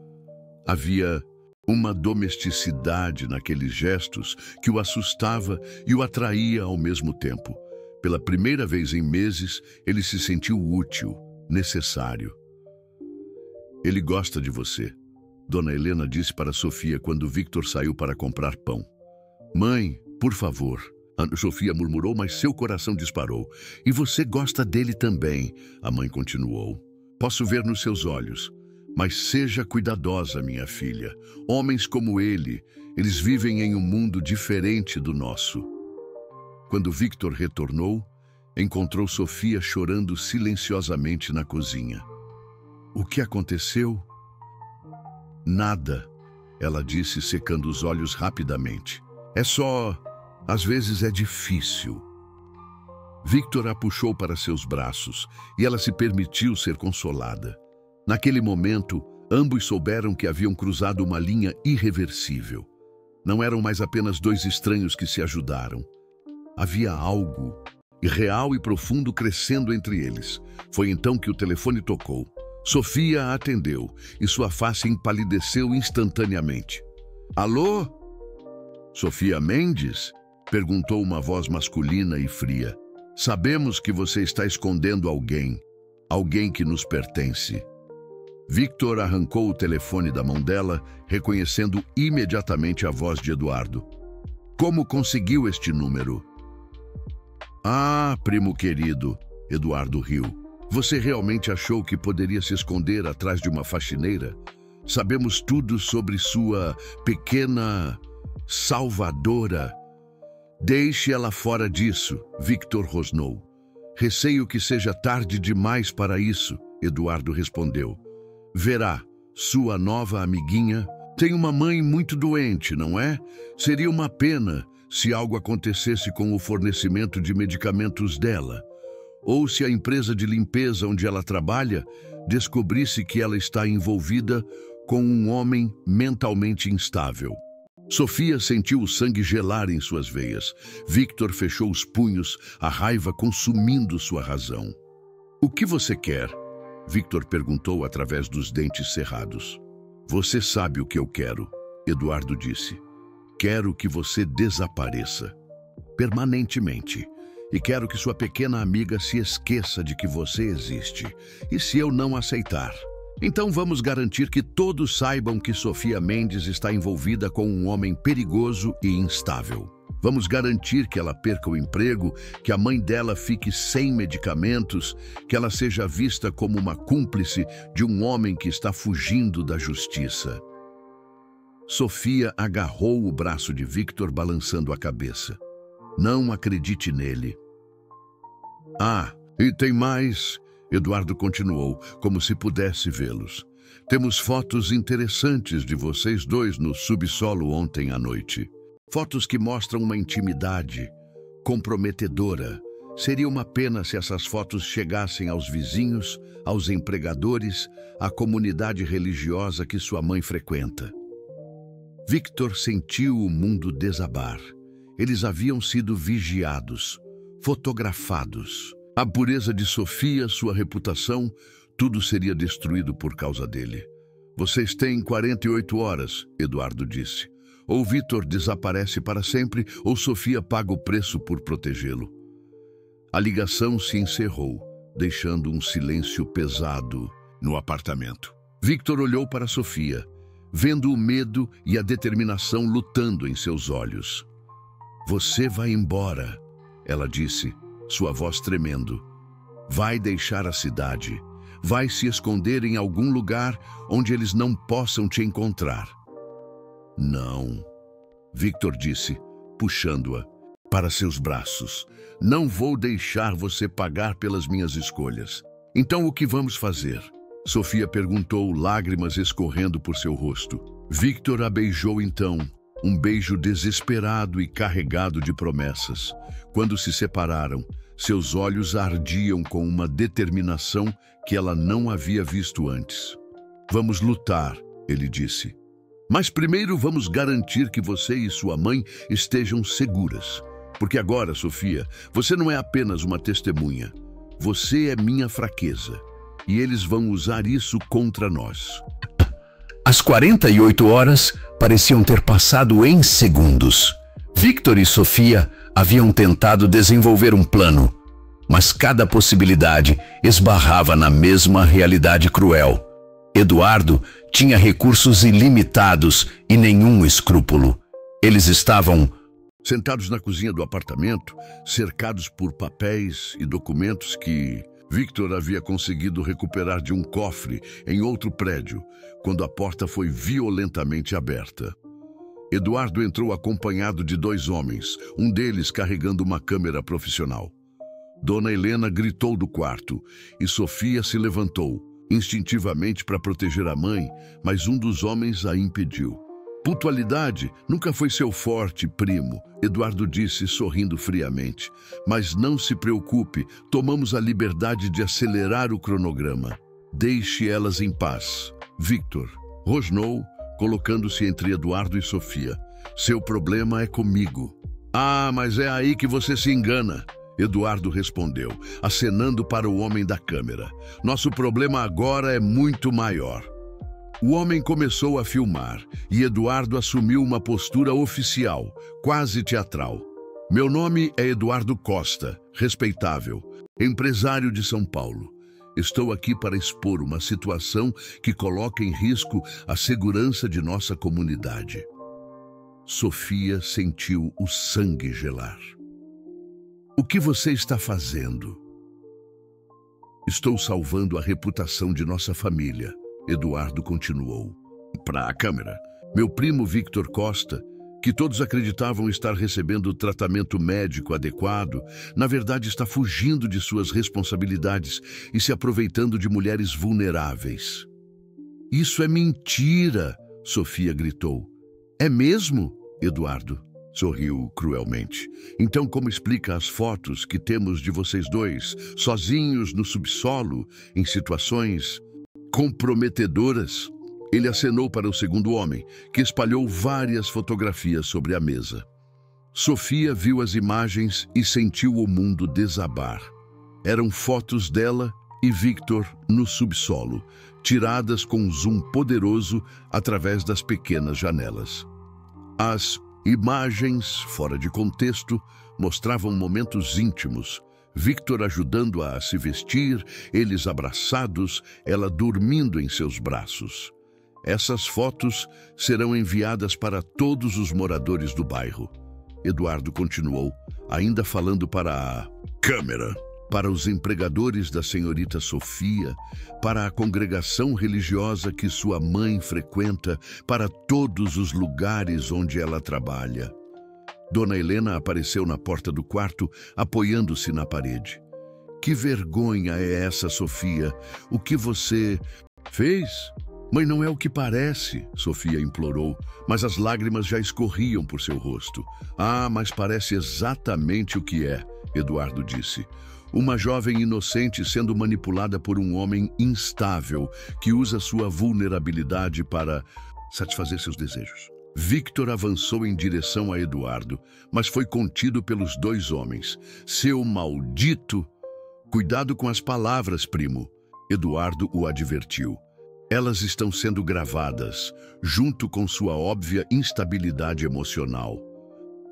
Havia uma domesticidade naqueles gestos que o assustava e o atraía ao mesmo tempo. Pela primeira vez em meses, ele se sentiu útil, necessário. "Ele gosta de você", Dona Helena disse para Sofia quando Victor saiu para comprar pão. "Mãe, por favor", Sofia murmurou, mas seu coração disparou. "E você gosta dele também", a mãe continuou. "Posso ver nos seus olhos. Mas seja cuidadosa, minha filha. Homens como ele, eles vivem em um mundo diferente do nosso. Quando Victor retornou, encontrou Sofia chorando silenciosamente na cozinha. O que aconteceu? Nada, ela disse, secando os olhos rapidamente. É só... às vezes é difícil. Victor a puxou para seus braços e ela se permitiu ser consolada. Naquele momento, ambos souberam que haviam cruzado uma linha irreversível. Não eram mais apenas dois estranhos que se ajudaram. Havia algo real e profundo crescendo entre eles. Foi então que o telefone tocou. Sofia a atendeu e sua face empalideceu instantaneamente. Alô? Sofia Mendes? Perguntou uma voz masculina e fria. Sabemos que você está escondendo alguém que nos pertence. Victor arrancou o telefone da mão dela, reconhecendo imediatamente a voz de Eduardo. Como conseguiu este número? Ah, primo querido, Eduardo riu. Você realmente achou que poderia se esconder atrás de uma faxineira? Sabemos tudo sobre sua pequena salvadora. Deixe ela fora disso, Victor rosnou. Receio que seja tarde demais para isso, Eduardo respondeu. Verá, sua nova amiguinha tem uma mãe muito doente, não é? Seria uma pena se algo acontecesse com o fornecimento de medicamentos dela. Ou se a empresa de limpeza onde ela trabalha descobrisse que ela está envolvida com um homem mentalmente instável. Sofia sentiu o sangue gelar em suas veias. Victor fechou os punhos, a raiva consumindo sua razão. O que você quer? Victor perguntou através dos dentes cerrados. Você sabe o que eu quero, Eduardo disse. Quero que você desapareça. Permanentemente. E quero que sua pequena amiga se esqueça de que você existe. E se eu não aceitar? Então vamos garantir que todos saibam que Sofia Mendes está envolvida com um homem perigoso e instável. Vamos garantir que ela perca o emprego, que a mãe dela fique sem medicamentos, que ela seja vista como uma cúmplice de um homem que está fugindo da justiça. Sofia agarrou o braço de Victor, balançando a cabeça. Não acredite nele. Ah, e tem mais... Eduardo continuou, como se pudesse vê-los. Temos fotos interessantes de vocês dois no subsolo ontem à noite. Fotos que mostram uma intimidade comprometedora. Seria uma pena se essas fotos chegassem aos vizinhos, aos empregadores, à comunidade religiosa que sua mãe frequenta. Victor sentiu o mundo desabar. Eles haviam sido vigiados, fotografados. A pureza de Sofia, sua reputação, tudo seria destruído por causa dele. Vocês têm 48 horas, Eduardo disse. Ou Victor desaparece para sempre, ou Sofia paga o preço por protegê-lo. A ligação se encerrou, deixando um silêncio pesado no apartamento. Victor olhou para Sofia, vendo o medo e a determinação lutando em seus olhos. Você vai embora, ela disse, sua voz tremendo. Vai deixar a cidade. Vai se esconder em algum lugar onde eles não possam te encontrar. Não, Victor disse, puxando-a para seus braços. Não vou deixar você pagar pelas minhas escolhas. Então o que vamos fazer? Sofia perguntou, lágrimas escorrendo por seu rosto. Victor a beijou então, um beijo desesperado e carregado de promessas. Quando se separaram, seus olhos ardiam com uma determinação que ela não havia visto antes. Vamos lutar, ele disse. Mas primeiro vamos garantir que você e sua mãe estejam seguras. Porque agora, Sofia, você não é apenas uma testemunha. Você é minha fraqueza. E eles vão usar isso contra nós. As 48 horas pareciam ter passado em segundos. Victor e Sofia haviam tentado desenvolver um plano, mas cada possibilidade esbarrava na mesma realidade cruel. Eduardo tinha recursos ilimitados e nenhum escrúpulo. Eles estavam sentados na cozinha do apartamento, cercados por papéis e documentos que Victor havia conseguido recuperar de um cofre em outro prédio, quando a porta foi violentamente aberta. Eduardo entrou acompanhado de 2 homens, um deles carregando uma câmera profissional. Dona Helena gritou do quarto e Sofia se levantou, instintivamente para proteger a mãe, mas um dos homens a impediu. Pontualidade nunca foi seu forte, primo, Eduardo disse sorrindo friamente. Mas não se preocupe, tomamos a liberdade de acelerar o cronograma. Deixe elas em paz. Victor rosnou, colocando-se entre Eduardo e Sofia. Seu problema é comigo. Ah, mas é aí que você se engana. Eduardo respondeu, acenando para o homem da câmera. Nosso problema agora é muito maior. O homem começou a filmar e Eduardo assumiu uma postura oficial, quase teatral. Meu nome é Eduardo Costa, respeitável, empresário de São Paulo. Estou aqui para expor uma situação que coloca em risco a segurança de nossa comunidade. Sofia sentiu o sangue gelar. O que você está fazendo? Estou salvando a reputação de nossa família. Eduardo continuou. Para a câmera, meu primo Victor Costa, que todos acreditavam estar recebendo tratamento médico adequado, na verdade está fugindo de suas responsabilidades e se aproveitando de mulheres vulneráveis. Isso é mentira, Sofia gritou. É mesmo? Eduardo sorriu cruelmente. Então como explica as fotos que temos de vocês dois, sozinhos no subsolo, em situações comprometedoras? Ele acenou para o segundo homem, que espalhou várias fotografias sobre a mesa. Sofia viu as imagens e sentiu o mundo desabar. Eram fotos dela e Victor no subsolo, tiradas com um zoom poderoso através das pequenas janelas. As imagens, fora de contexto, mostravam momentos íntimos, Victor ajudando-a a se vestir, eles abraçados, ela dormindo em seus braços. Essas fotos serão enviadas para todos os moradores do bairro. Eduardo continuou, ainda falando para a câmera, para os empregadores da senhorita Sofia, para a congregação religiosa que sua mãe frequenta, para todos os lugares onde ela trabalha. Dona Helena apareceu na porta do quarto, apoiando-se na parede. Que vergonha é essa, Sofia? O que você fez? Mãe, não é o que parece, Sofia implorou, mas as lágrimas já escorriam por seu rosto. Ah, mas parece exatamente o que é, Eduardo disse. Uma jovem inocente sendo manipulada por um homem instável que usa sua vulnerabilidade para satisfazer seus desejos. Victor avançou em direção a Eduardo, mas foi contido pelos 2 homens. Seu maldito! Cuidado com as palavras, primo. Eduardo o advertiu. Elas estão sendo gravadas, junto com sua óbvia instabilidade emocional.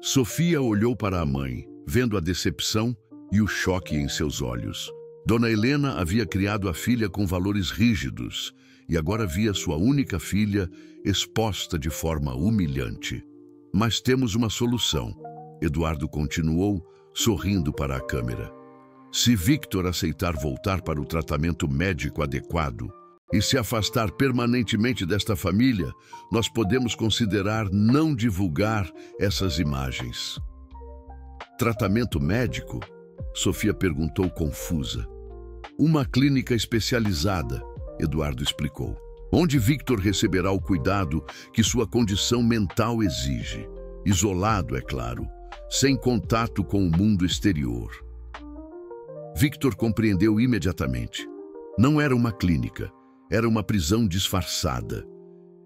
Sofia olhou para a mãe, vendo a decepção e o choque em seus olhos. Dona Helena havia criado a filha com valores rígidos e agora via sua única filha exposta de forma humilhante. Mas temos uma solução, Eduardo continuou, sorrindo para a câmera. Se Victor aceitar voltar para o tratamento médico adequado e se afastar permanentemente desta família, nós podemos considerar não divulgar essas imagens. Tratamento médico? Sofia perguntou confusa. Uma clínica especializada, Eduardo explicou, onde Victor receberá o cuidado que sua condição mental exige. Isolado, é claro, sem contato com o mundo exterior. Victor compreendeu imediatamente. Não era uma clínica, era uma prisão disfarçada.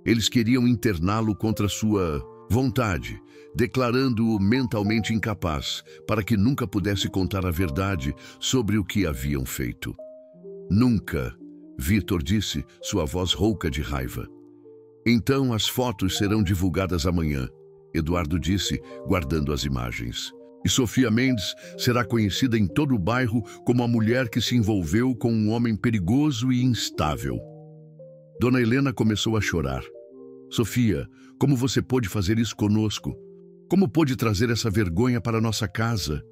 Eles queriam interná-lo contra sua vontade, declarando-o mentalmente incapaz, para que nunca pudesse contar a verdade sobre o que haviam feito. Nunca, Victor disse, sua voz rouca de raiva. Então as fotos serão divulgadas amanhã, Eduardo disse, guardando as imagens. E Sofia Mendes será conhecida em todo o bairro como a mulher que se envolveu com um homem perigoso e instável. Dona Helena começou a chorar. Sofia, como você pôde fazer isso conosco? Como pôde trazer essa vergonha para nossa casa?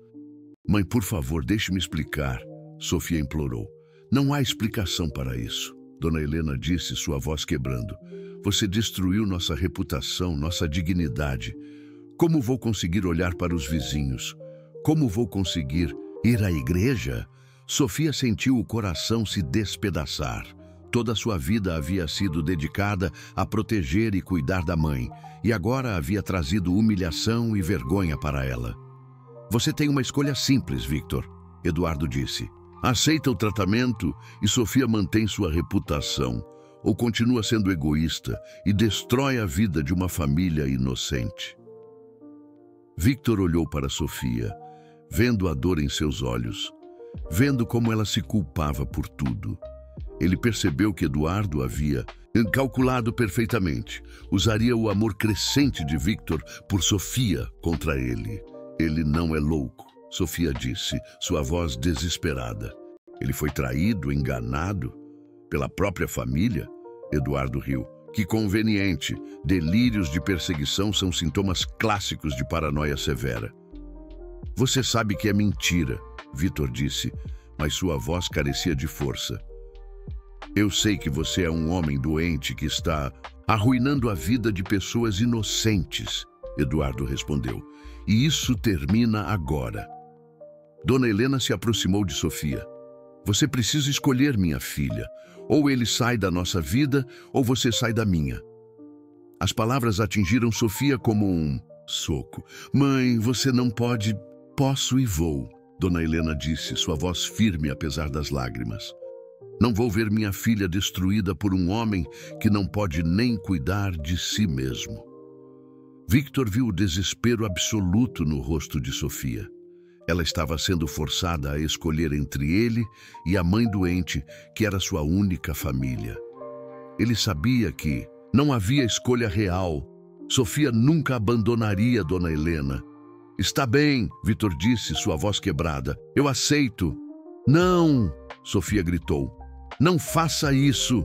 Mãe, por favor, deixe-me explicar. Sofia implorou. Não há explicação para isso. Dona Helena disse, sua voz quebrando. Você destruiu nossa reputação, nossa dignidade. Como vou conseguir olhar para os vizinhos? Como vou conseguir ir à igreja? Sofia sentiu o coração se despedaçar. Toda a sua vida havia sido dedicada a proteger e cuidar da mãe, e agora havia trazido humilhação e vergonha para ela. Você tem uma escolha simples, Victor, Eduardo disse. Aceita o tratamento e Sofia mantém sua reputação, ou continua sendo egoísta e destrói a vida de uma família inocente. Victor olhou para Sofia, vendo a dor em seus olhos, vendo como ela se culpava por tudo. Ele percebeu que Eduardo havia calculado perfeitamente. Usaria o amor crescente de Victor por Sofia contra ele. Ele não é louco, Sofia disse, sua voz desesperada. Ele foi traído, enganado pela própria família? Eduardo riu. Que conveniente. Delírios de perseguição são sintomas clássicos de paranoia severa. Você sabe que é mentira, Victor disse, mas sua voz carecia de força. Eu sei que você é um homem doente que está arruinando a vida de pessoas inocentes, Eduardo respondeu. E isso termina agora. Dona Helena se aproximou de Sofia. Você precisa escolher, minha filha. Ou ele sai da nossa vida, ou você sai da minha. As palavras atingiram Sofia como um soco. Mãe, você não pode... Posso e vou, Dona Helena disse, sua voz firme apesar das lágrimas. Não vou ver minha filha destruída por um homem que não pode nem cuidar de si mesmo. Victor viu o desespero absoluto no rosto de Sofia. Ela estava sendo forçada a escolher entre ele e a mãe doente, que era sua única família. Ele sabia que não havia escolha real. Sofia nunca abandonaria Dona Helena. Está bem, Victor disse, sua voz quebrada. Eu aceito. Não, Sofia gritou. Não faça isso.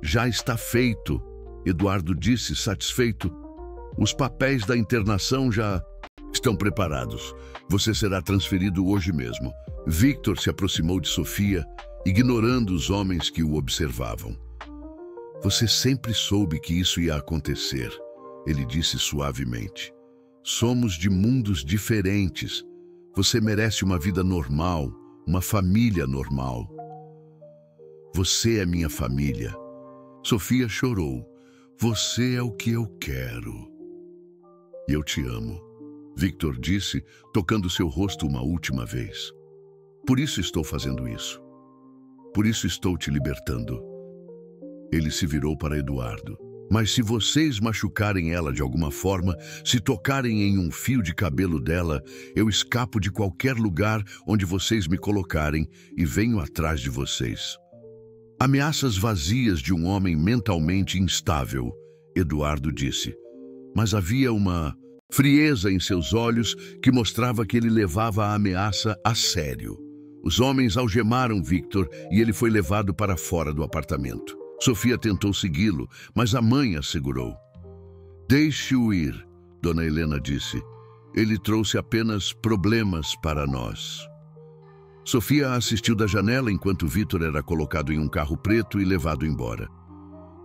Já está feito, Eduardo disse, satisfeito. Os papéis da internação já estão preparados. Você será transferido hoje mesmo. Victor se aproximou de Sofia, ignorando os homens que o observavam. Você sempre soube que isso ia acontecer, ele disse suavemente. Somos de mundos diferentes. Você merece uma vida normal, uma família normal. Você é minha família. Sofia chorou. Você é o que eu quero. E eu te amo, Victor disse, tocando seu rosto uma última vez. Por isso estou fazendo isso. Por isso estou te libertando. Ele se virou para Eduardo. Mas se vocês machucarem ela de alguma forma, se tocarem em um fio de cabelo dela, eu escapo de qualquer lugar onde vocês me colocarem e venho atrás de vocês. Ameaças vazias de um homem mentalmente instável, Eduardo disse. Mas havia uma frieza em seus olhos que mostrava que ele levava a ameaça a sério. Os homens algemaram Victor e ele foi levado para fora do apartamento. Sofia tentou segui-lo, mas a mãe a segurou. Deixe-o ir, Dona Helena disse. Ele trouxe apenas problemas para nós. Sofia assistiu da janela enquanto Victor era colocado em um carro preto e levado embora.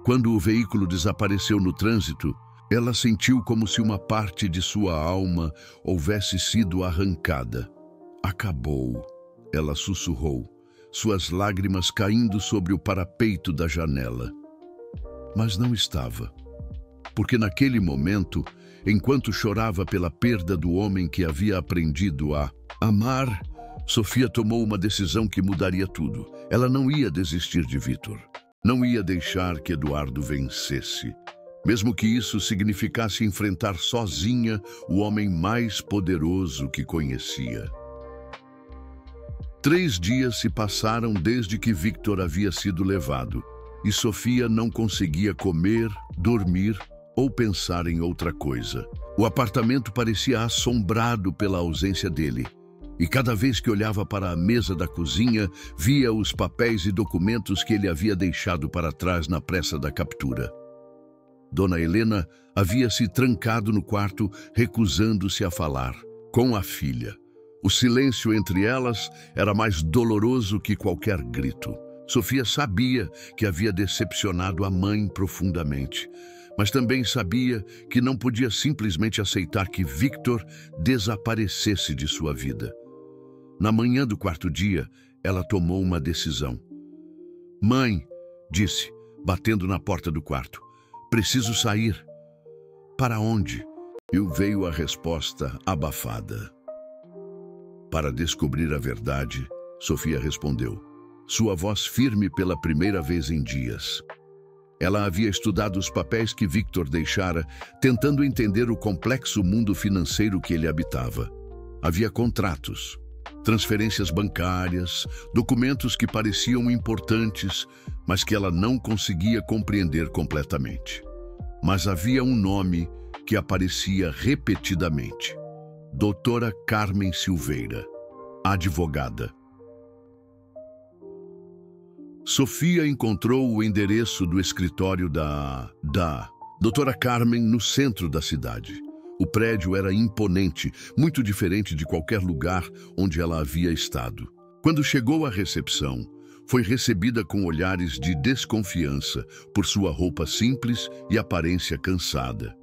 Quando o veículo desapareceu no trânsito, ela sentiu como se uma parte de sua alma houvesse sido arrancada. Acabou, ela sussurrou, suas lágrimas caindo sobre o parapeito da janela. Mas não estava. Porque naquele momento, enquanto chorava pela perda do homem que havia aprendido a amar, Sofia tomou uma decisão que mudaria tudo. Ela não ia desistir de Victor. Não ia deixar que Eduardo vencesse. Mesmo que isso significasse enfrentar sozinha o homem mais poderoso que conhecia. 3 dias se passaram desde que Victor havia sido levado, e Sofia não conseguia comer, dormir ou pensar em outra coisa. O apartamento parecia assombrado pela ausência dele, e cada vez que olhava para a mesa da cozinha, via os papéis e documentos que ele havia deixado para trás na pressa da captura. Dona Helena havia se trancado no quarto, recusando-se a falar, com a filha. O silêncio entre elas era mais doloroso que qualquer grito. Sofia sabia que havia decepcionado a mãe profundamente, mas também sabia que não podia simplesmente aceitar que Victor desaparecesse de sua vida. Na manhã do quarto dia, ela tomou uma decisão. "Mãe", disse, batendo na porta do quarto, "preciso sair." "Para onde?" E veio a resposta abafada. "Para descobrir a verdade", Sofia respondeu, sua voz firme pela primeira vez em dias. Ela havia estudado os papéis que Victor deixara, tentando entender o complexo mundo financeiro que ele habitava. Havia contratos, transferências bancárias, documentos que pareciam importantes, mas que ela não conseguia compreender completamente. Mas havia um nome que aparecia repetidamente: Doutora Carmen Silveira, advogada. Sofia encontrou o endereço do escritório da Doutora Carmen no centro da cidade. O prédio era imponente, muito diferente de qualquer lugar onde ela havia estado. Quando chegou à recepção, foi recebida com olhares de desconfiança por sua roupa simples e aparência cansada.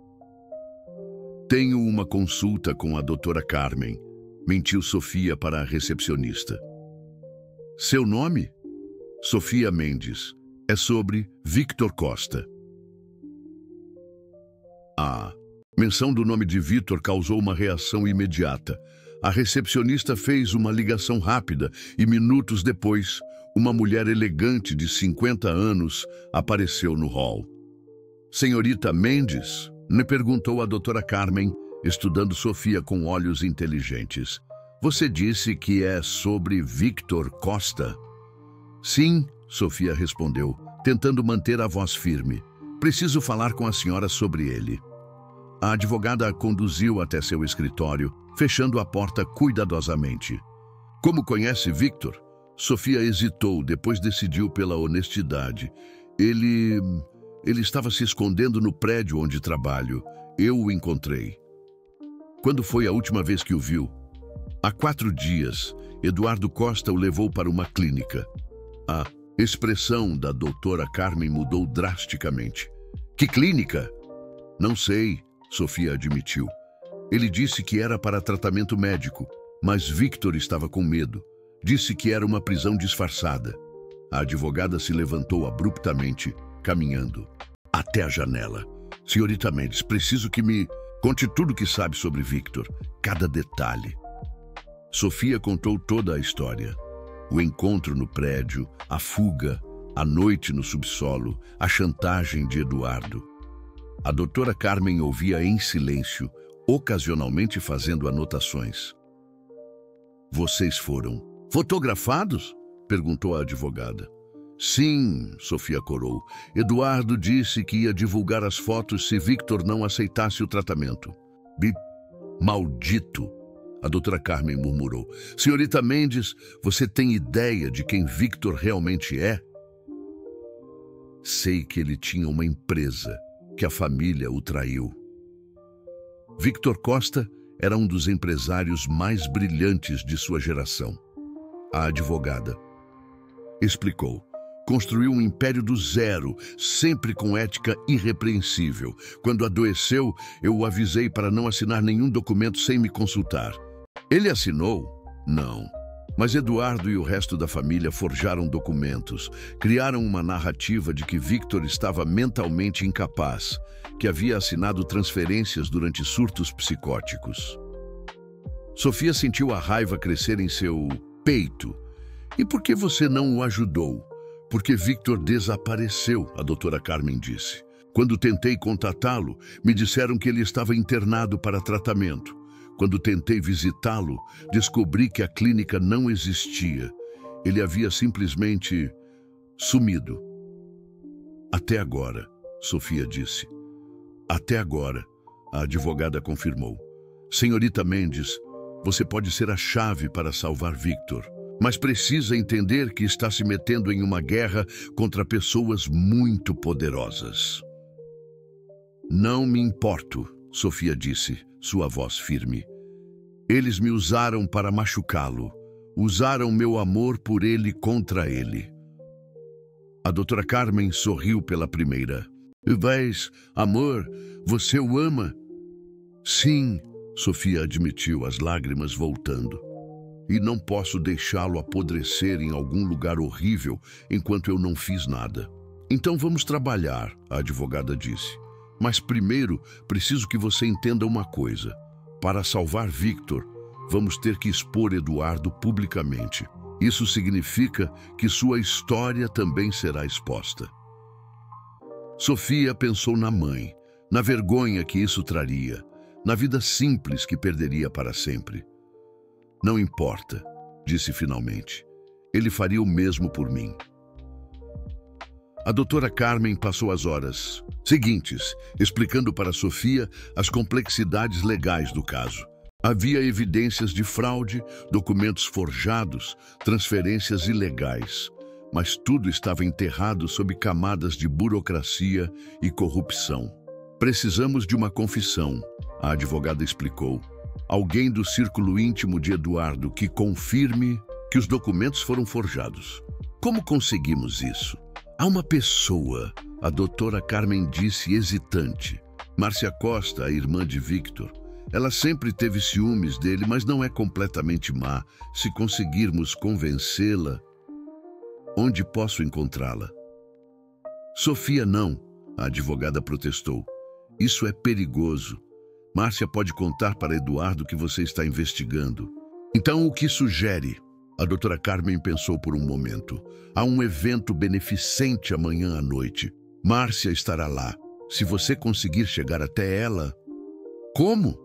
"Tenho uma consulta com a doutora Carmen", mentiu Sofia para a recepcionista. "Seu nome?" "Sofia Mendes. É sobre Victor Costa." A menção do nome de Victor causou uma reação imediata. A recepcionista fez uma ligação rápida e, minutos depois, uma mulher elegante de 50 anos apareceu no hall. "Senhorita Mendes?", me perguntou a doutora Carmen, estudando Sofia com olhos inteligentes. "Você disse que é sobre Victor Costa?" "Sim", Sofia respondeu, tentando manter a voz firme. "Preciso falar com a senhora sobre ele." A advogada a conduziu até seu escritório, fechando a porta cuidadosamente. "Como conhece Victor?" Sofia hesitou, depois decidiu pela honestidade. Ele estava se escondendo no prédio onde trabalho. Eu o encontrei." "Quando foi a última vez que o viu?" "Há 4 dias. Eduardo Costa o levou para uma clínica." A expressão da doutora Carmen mudou drasticamente. "Que clínica?" "Não sei", Sofia admitiu. "Ele disse que era para tratamento médico, mas Victor estava com medo. Disse que era uma prisão disfarçada." A advogada se levantou abruptamente, caminhando até a janela. "Senhorita Mendes, preciso que me conte tudo o que sabe sobre Victor, cada detalhe." Sofia contou toda a história. O encontro no prédio, a fuga, a noite no subsolo, a chantagem de Eduardo. A doutora Carmen ouvia em silêncio, ocasionalmente fazendo anotações. "Vocês foram fotografados?" perguntou a advogada. "Sim", Sofia corou. "Eduardo disse que ia divulgar as fotos se Victor não aceitasse o tratamento." Maldito!" A doutora Carmen murmurou. "Senhorita Mendes, você tem ideia de quem Victor realmente é?" "Sei que ele tinha uma empresa, que a família o traiu." Victor Costa era um dos empresários mais brilhantes de sua geração. A advogada explicou. "Construiu um império do zero, sempre com ética irrepreensível. Quando adoeceu, eu o avisei para não assinar nenhum documento sem me consultar. Ele assinou? Não. Mas Eduardo e o resto da família forjaram documentos, criaram uma narrativa de que Victor estava mentalmente incapaz, que havia assinado transferências durante surtos psicóticos." Sofia sentiu a raiva crescer em seu peito. "E por que você não o ajudou?" "Porque Victor desapareceu", a doutora Carmen disse. "Quando tentei contatá-lo, me disseram que ele estava internado para tratamento. Quando tentei visitá-lo, descobri que a clínica não existia. Ele havia simplesmente sumido." "Até agora", Sofia disse. "Até agora", a advogada confirmou. "Senhorita Mendes, você pode ser a chave para salvar Victor, mas precisa entender que está se metendo em uma guerra contra pessoas muito poderosas." "Não me importo", Sofia disse, sua voz firme. Eles me usaram para machucá-lo. Usaram meu amor por ele contra ele. A doutora Carmen sorriu pela primeira. Vez, amor, você o ama? Sim, Sofia admitiu, as lágrimas voltando. E não posso deixá-lo apodrecer em algum lugar horrível enquanto eu não fiz nada. Então vamos trabalhar, a advogada disse. Mas primeiro preciso que você entenda uma coisa. Para salvar Victor, vamos ter que expor Eduardo publicamente. Isso significa que sua história também será exposta. Sofia pensou na mãe, na vergonha que isso traria, na vida simples que perderia para sempre. Não importa, disse finalmente. Ele faria o mesmo por mim. A doutora Carmen passou as horas seguintes explicando para Sofia as complexidades legais do caso. Havia evidências de fraude, documentos forjados, transferências ilegais, mas tudo estava enterrado sob camadas de burocracia e corrupção. Precisamos de uma confissão, a advogada explicou. Alguém do círculo íntimo de Eduardo que confirme que os documentos foram forjados. Como conseguimos isso? Há uma pessoa, a doutora Carmen disse hesitante. Márcia Costa, a irmã de Victor. Ela sempre teve ciúmes dele, mas não é completamente má. Se conseguirmos convencê-la, onde posso encontrá-la? Sofia, não, a advogada protestou. Isso é perigoso. Márcia pode contar para Eduardo que você está investigando. Então, o que sugere? A doutora Carmen pensou por um momento. Há um evento beneficente amanhã à noite. Márcia estará lá. Se você conseguir chegar até ela... Como?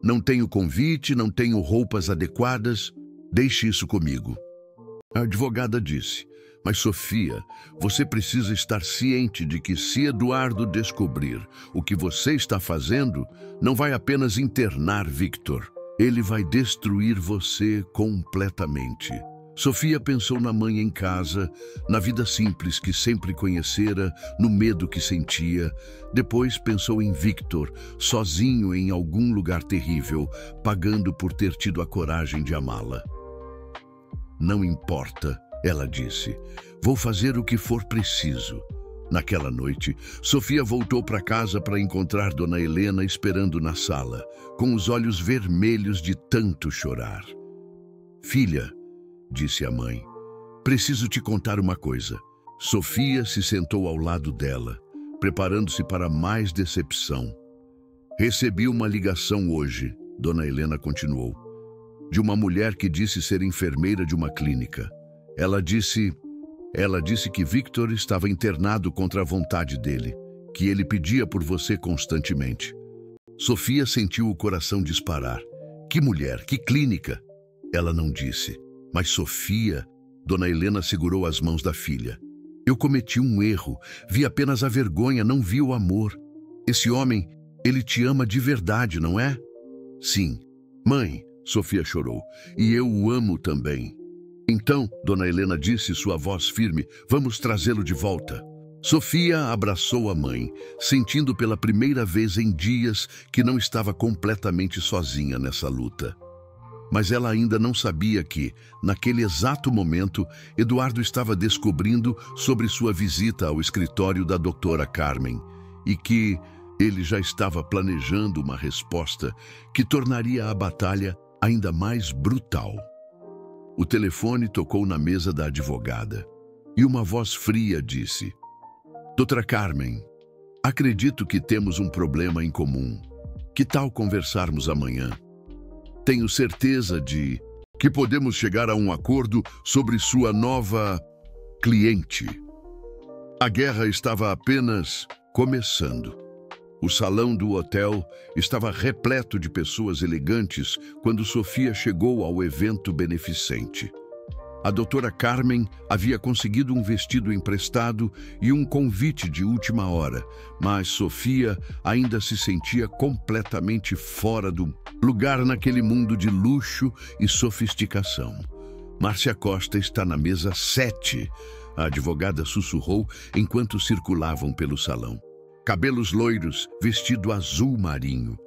Não tenho convite, não tenho roupas adequadas. Deixe isso comigo. A advogada disse. Mas, Sofia, você precisa estar ciente de que se Eduardo descobrir o que você está fazendo, não vai apenas internar Victor. Ele vai destruir você completamente. Sofia pensou na mãe em casa, na vida simples que sempre conhecera, no medo que sentia. Depois pensou em Victor, sozinho em algum lugar terrível, pagando por ter tido a coragem de amá-la. Não importa, ela disse. Vou fazer o que for preciso. Naquela noite, Sofia voltou para casa para encontrar Dona Helena esperando na sala, com os olhos vermelhos de tanto chorar. Filha, disse a mãe, preciso te contar uma coisa. Sofia se sentou ao lado dela, preparando-se para mais decepção. Recebi uma ligação hoje, Dona Helena continuou, de uma mulher que disse ser enfermeira de uma clínica. Ela disse que Victor estava internado contra a vontade dele, que ele pedia por você constantemente. Sofia sentiu o coração disparar. Que mulher, que clínica? Ela não disse. Mas Sofia, Dona Helena segurou as mãos da filha. Eu cometi um erro, vi apenas a vergonha, não vi o amor. Esse homem, ele te ama de verdade, não é? Sim. Mãe, Sofia chorou, e eu o amo também. Então, Dona Helena disse, sua voz firme, vamos trazê-lo de volta. Sofia abraçou a mãe, sentindo pela primeira vez em dias que não estava completamente sozinha nessa luta. Mas ela ainda não sabia que, naquele exato momento, Eduardo estava descobrindo sobre sua visita ao escritório da doutora Carmen e que ele já estava planejando uma resposta que tornaria a batalha ainda mais brutal. O telefone tocou na mesa da advogada e uma voz fria disse: Doutora Carmen, acredito que temos um problema em comum. Que tal conversarmos amanhã? Tenho certeza de que podemos chegar a um acordo sobre sua nova cliente. A guerra estava apenas começando. O salão do hotel estava repleto de pessoas elegantes quando Sofia chegou ao evento beneficente. A doutora Carmen havia conseguido um vestido emprestado e um convite de última hora, mas Sofia ainda se sentia completamente fora do lugar naquele mundo de luxo e sofisticação. Márcia Costa está na mesa 7, a advogada sussurrou enquanto circulavam pelo salão. Cabelos loiros, vestido azul marinho.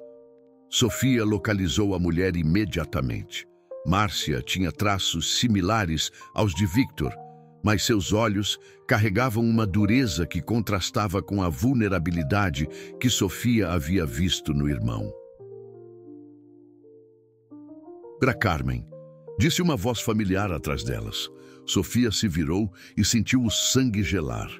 Sofia localizou a mulher imediatamente. Márcia tinha traços similares aos de Victor, mas seus olhos carregavam uma dureza que contrastava com a vulnerabilidade que Sofia havia visto no irmão. "Para Carmen", disse uma voz familiar atrás delas. Sofia se virou e sentiu o sangue gelar.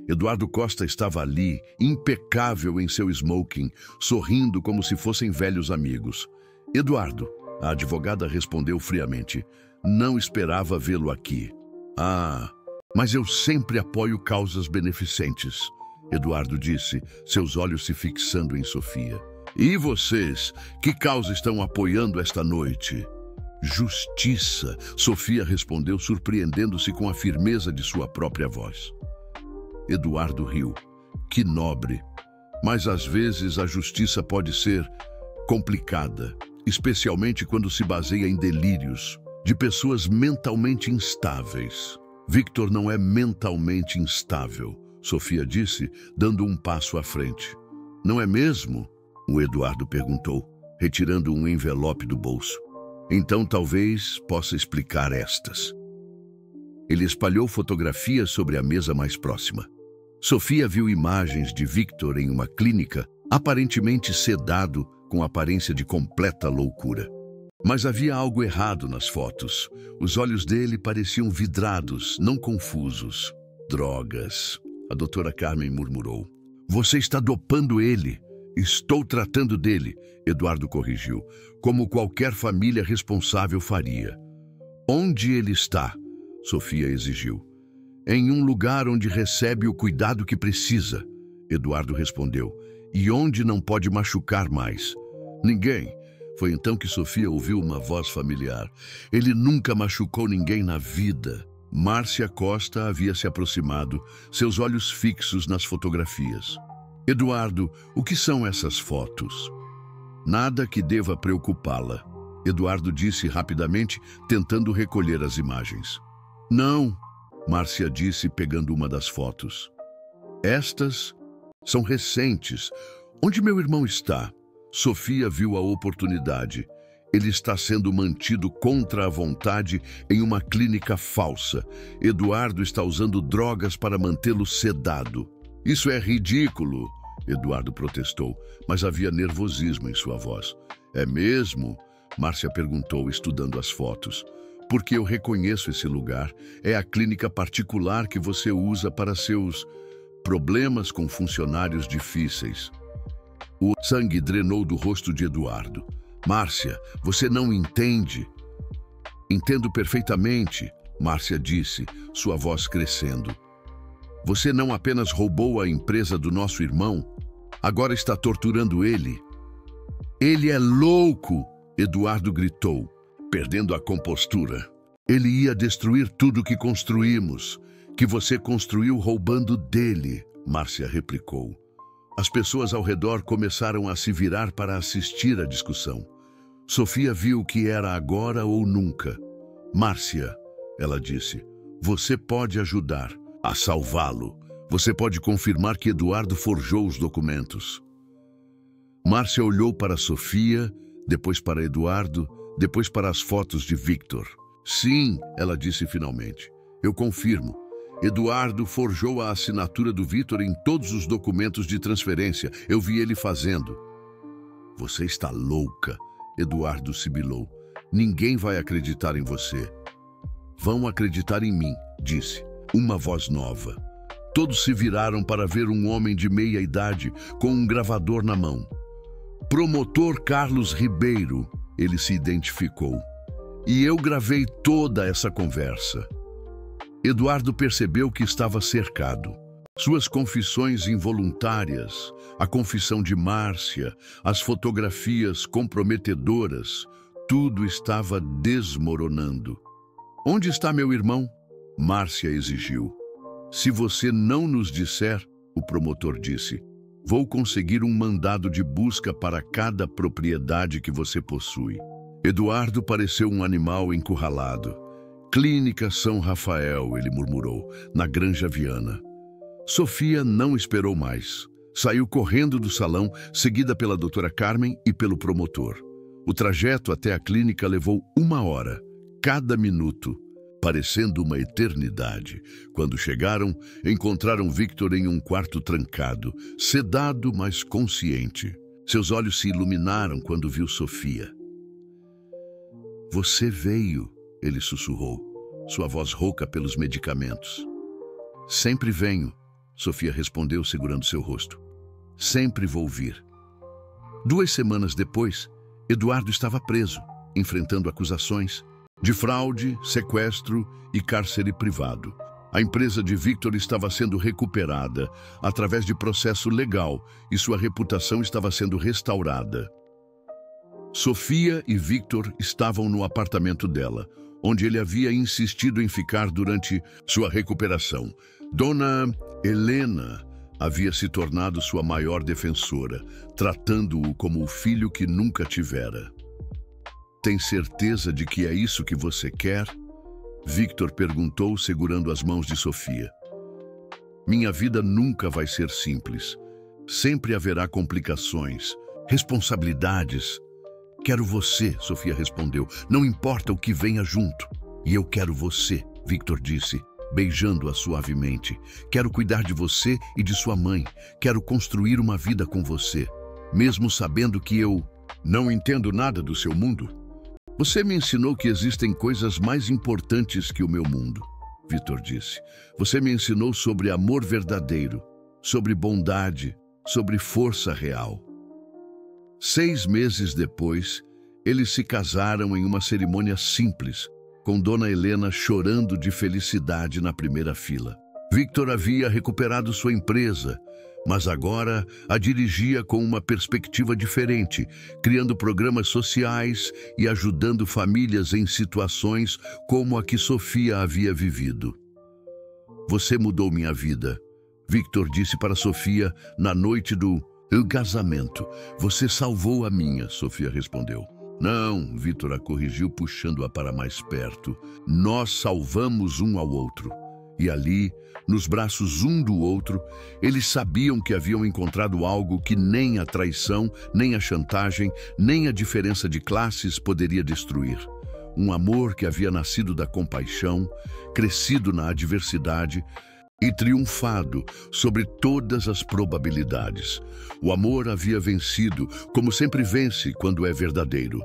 Eduardo Costa estava ali, impecável em seu smoking, sorrindo como se fossem velhos amigos. "Eduardo", a advogada respondeu friamente, "não esperava vê-lo aqui." "Ah, mas eu sempre apoio causas beneficentes", Eduardo disse, seus olhos se fixando em Sofia. "E vocês, que causa estão apoiando esta noite?" "Justiça", Sofia respondeu, surpreendendo-se com a firmeza de sua própria voz. Eduardo riu. "Que nobre. Mas às vezes a justiça pode ser complicada, especialmente quando se baseia em delírios de pessoas mentalmente instáveis." "Victor não é mentalmente instável", Sofia disse, dando um passo à frente. "Não é mesmo?" o Eduardo perguntou, retirando um envelope do bolso. "Então talvez possa explicar estas." Ele espalhou fotografias sobre a mesa mais próxima. Sofia viu imagens de Victor em uma clínica, aparentemente sedado, com aparência de completa loucura. Mas havia algo errado nas fotos. Os olhos dele pareciam vidrados, não confusos. "Drogas", a doutora Carmen murmurou. "Você está dopando ele." "Estou tratando dele", Eduardo corrigiu, "como qualquer família responsável faria." "Onde ele está?", Sofia exigiu. "Em um lugar onde recebe o cuidado que precisa", Eduardo respondeu, "e onde não pode machucar mais." "Ninguém." Foi então que Sofia ouviu uma voz familiar. "Ele nunca machucou ninguém na vida." Márcia Costa havia se aproximado, seus olhos fixos nas fotografias. "Eduardo, o que são essas fotos?" "Nada que deva preocupá-la", Eduardo disse rapidamente, tentando recolher as imagens. "Não", Márcia disse, pegando uma das fotos. "Estas são recentes. Onde meu irmão está?" Sofia viu a oportunidade. "Ele está sendo mantido contra a vontade em uma clínica falsa. Eduardo está usando drogas para mantê-lo sedado." "Isso é ridículo", Eduardo protestou, mas havia nervosismo em sua voz. "É mesmo?", Márcia perguntou, estudando as fotos. "Porque eu reconheço esse lugar. É a clínica particular que você usa para seus problemas com funcionários difíceis." O sangue drenou do rosto de Eduardo. "Márcia, você não entende." "Entendo perfeitamente", Márcia disse, sua voz crescendo. "Você não apenas roubou a empresa do nosso irmão, agora está torturando ele." "Ele é louco!", Eduardo gritou, perdendo a compostura. "Ele ia destruir tudo que construímos, que você construiu roubando dele", Márcia replicou. As pessoas ao redor começaram a se virar para assistir à discussão. Sofia viu que era agora ou nunca. "Márcia", ela disse, "você pode ajudar a salvá-lo. Você pode confirmar que Eduardo forjou os documentos." Márcia olhou para Sofia, depois para Eduardo, depois para as fotos de Victor. "Sim", ela disse finalmente, "eu confirmo. Eduardo forjou a assinatura do Victor em todos os documentos de transferência. Eu vi ele fazendo." "Você está louca", Eduardo sibilou. "Ninguém vai acreditar em você." "Vão acreditar em mim", disse, uma voz nova. Todos se viraram para ver um homem de meia idade com um gravador na mão. "Promotor Carlos Ribeiro", ele se identificou. "E eu gravei toda essa conversa." Eduardo percebeu que estava cercado. Suas confissões involuntárias, a confissão de Márcia, as fotografias comprometedoras, tudo estava desmoronando. "Onde está meu irmão?", Márcia exigiu. "Se você não nos disser", o promotor disse, "vou conseguir um mandado de busca para cada propriedade que você possui." Eduardo pareceu um animal encurralado. "Clínica São Rafael", ele murmurou, "na Granja Viana." Sofia não esperou mais. Saiu correndo do salão, seguida pela doutora Carmen e pelo promotor. O trajeto até a clínica levou 1 hora, cada minuto, parecendo uma eternidade. Quando chegaram, encontraram Victor em um quarto trancado, sedado, mas consciente. Seus olhos se iluminaram quando viu Sofia. "Você veio", ele sussurrou, sua voz rouca pelos medicamentos. "Sempre venho", Sofia respondeu segurando seu rosto. "Sempre vou vir." 2 semanas depois, Eduardo estava preso, enfrentando acusações de fraude, sequestro e cárcere privado. A empresa de Victor estava sendo recuperada através de processo legal e sua reputação estava sendo restaurada. Sofia e Victor estavam no apartamento dela, onde ele havia insistido em ficar durante sua recuperação. Dona Helena havia se tornado sua maior defensora, tratando-o como o filho que nunca tivera. "Tem certeza de que é isso que você quer?" Victor perguntou, segurando as mãos de Sofia. "Minha vida nunca vai ser simples. Sempre haverá complicações, responsabilidades." "Quero você", Sofia respondeu. "Não importa o que venha junto." "E eu quero você", Victor disse, beijando-a suavemente. "Quero cuidar de você e de sua mãe. Quero construir uma vida com você, mesmo sabendo que eu não entendo nada do seu mundo." "Você me ensinou que existem coisas mais importantes que o meu mundo", Victor disse. "Você me ensinou sobre amor verdadeiro, sobre bondade, sobre força real." 6 meses depois, eles se casaram em uma cerimônia simples, com Dona Helena chorando de felicidade na primeira fila. Victor havia recuperado sua empresa, mas agora a dirigia com uma perspectiva diferente, criando programas sociais e ajudando famílias em situações como a que Sofia havia vivido. "Você mudou minha vida", Victor disse para Sofia na noite do casamento. "Você salvou a minha", Sofia respondeu. "Não", Victor a corrigiu, puxando-a para mais perto. "Nós salvamos um ao outro." E ali, nos braços um do outro, eles sabiam que haviam encontrado algo que nem a traição, nem a chantagem, nem a diferença de classes poderia destruir. Um amor que havia nascido da compaixão, crescido na adversidade e triunfado sobre todas as probabilidades. O amor havia vencido, como sempre vence quando é verdadeiro.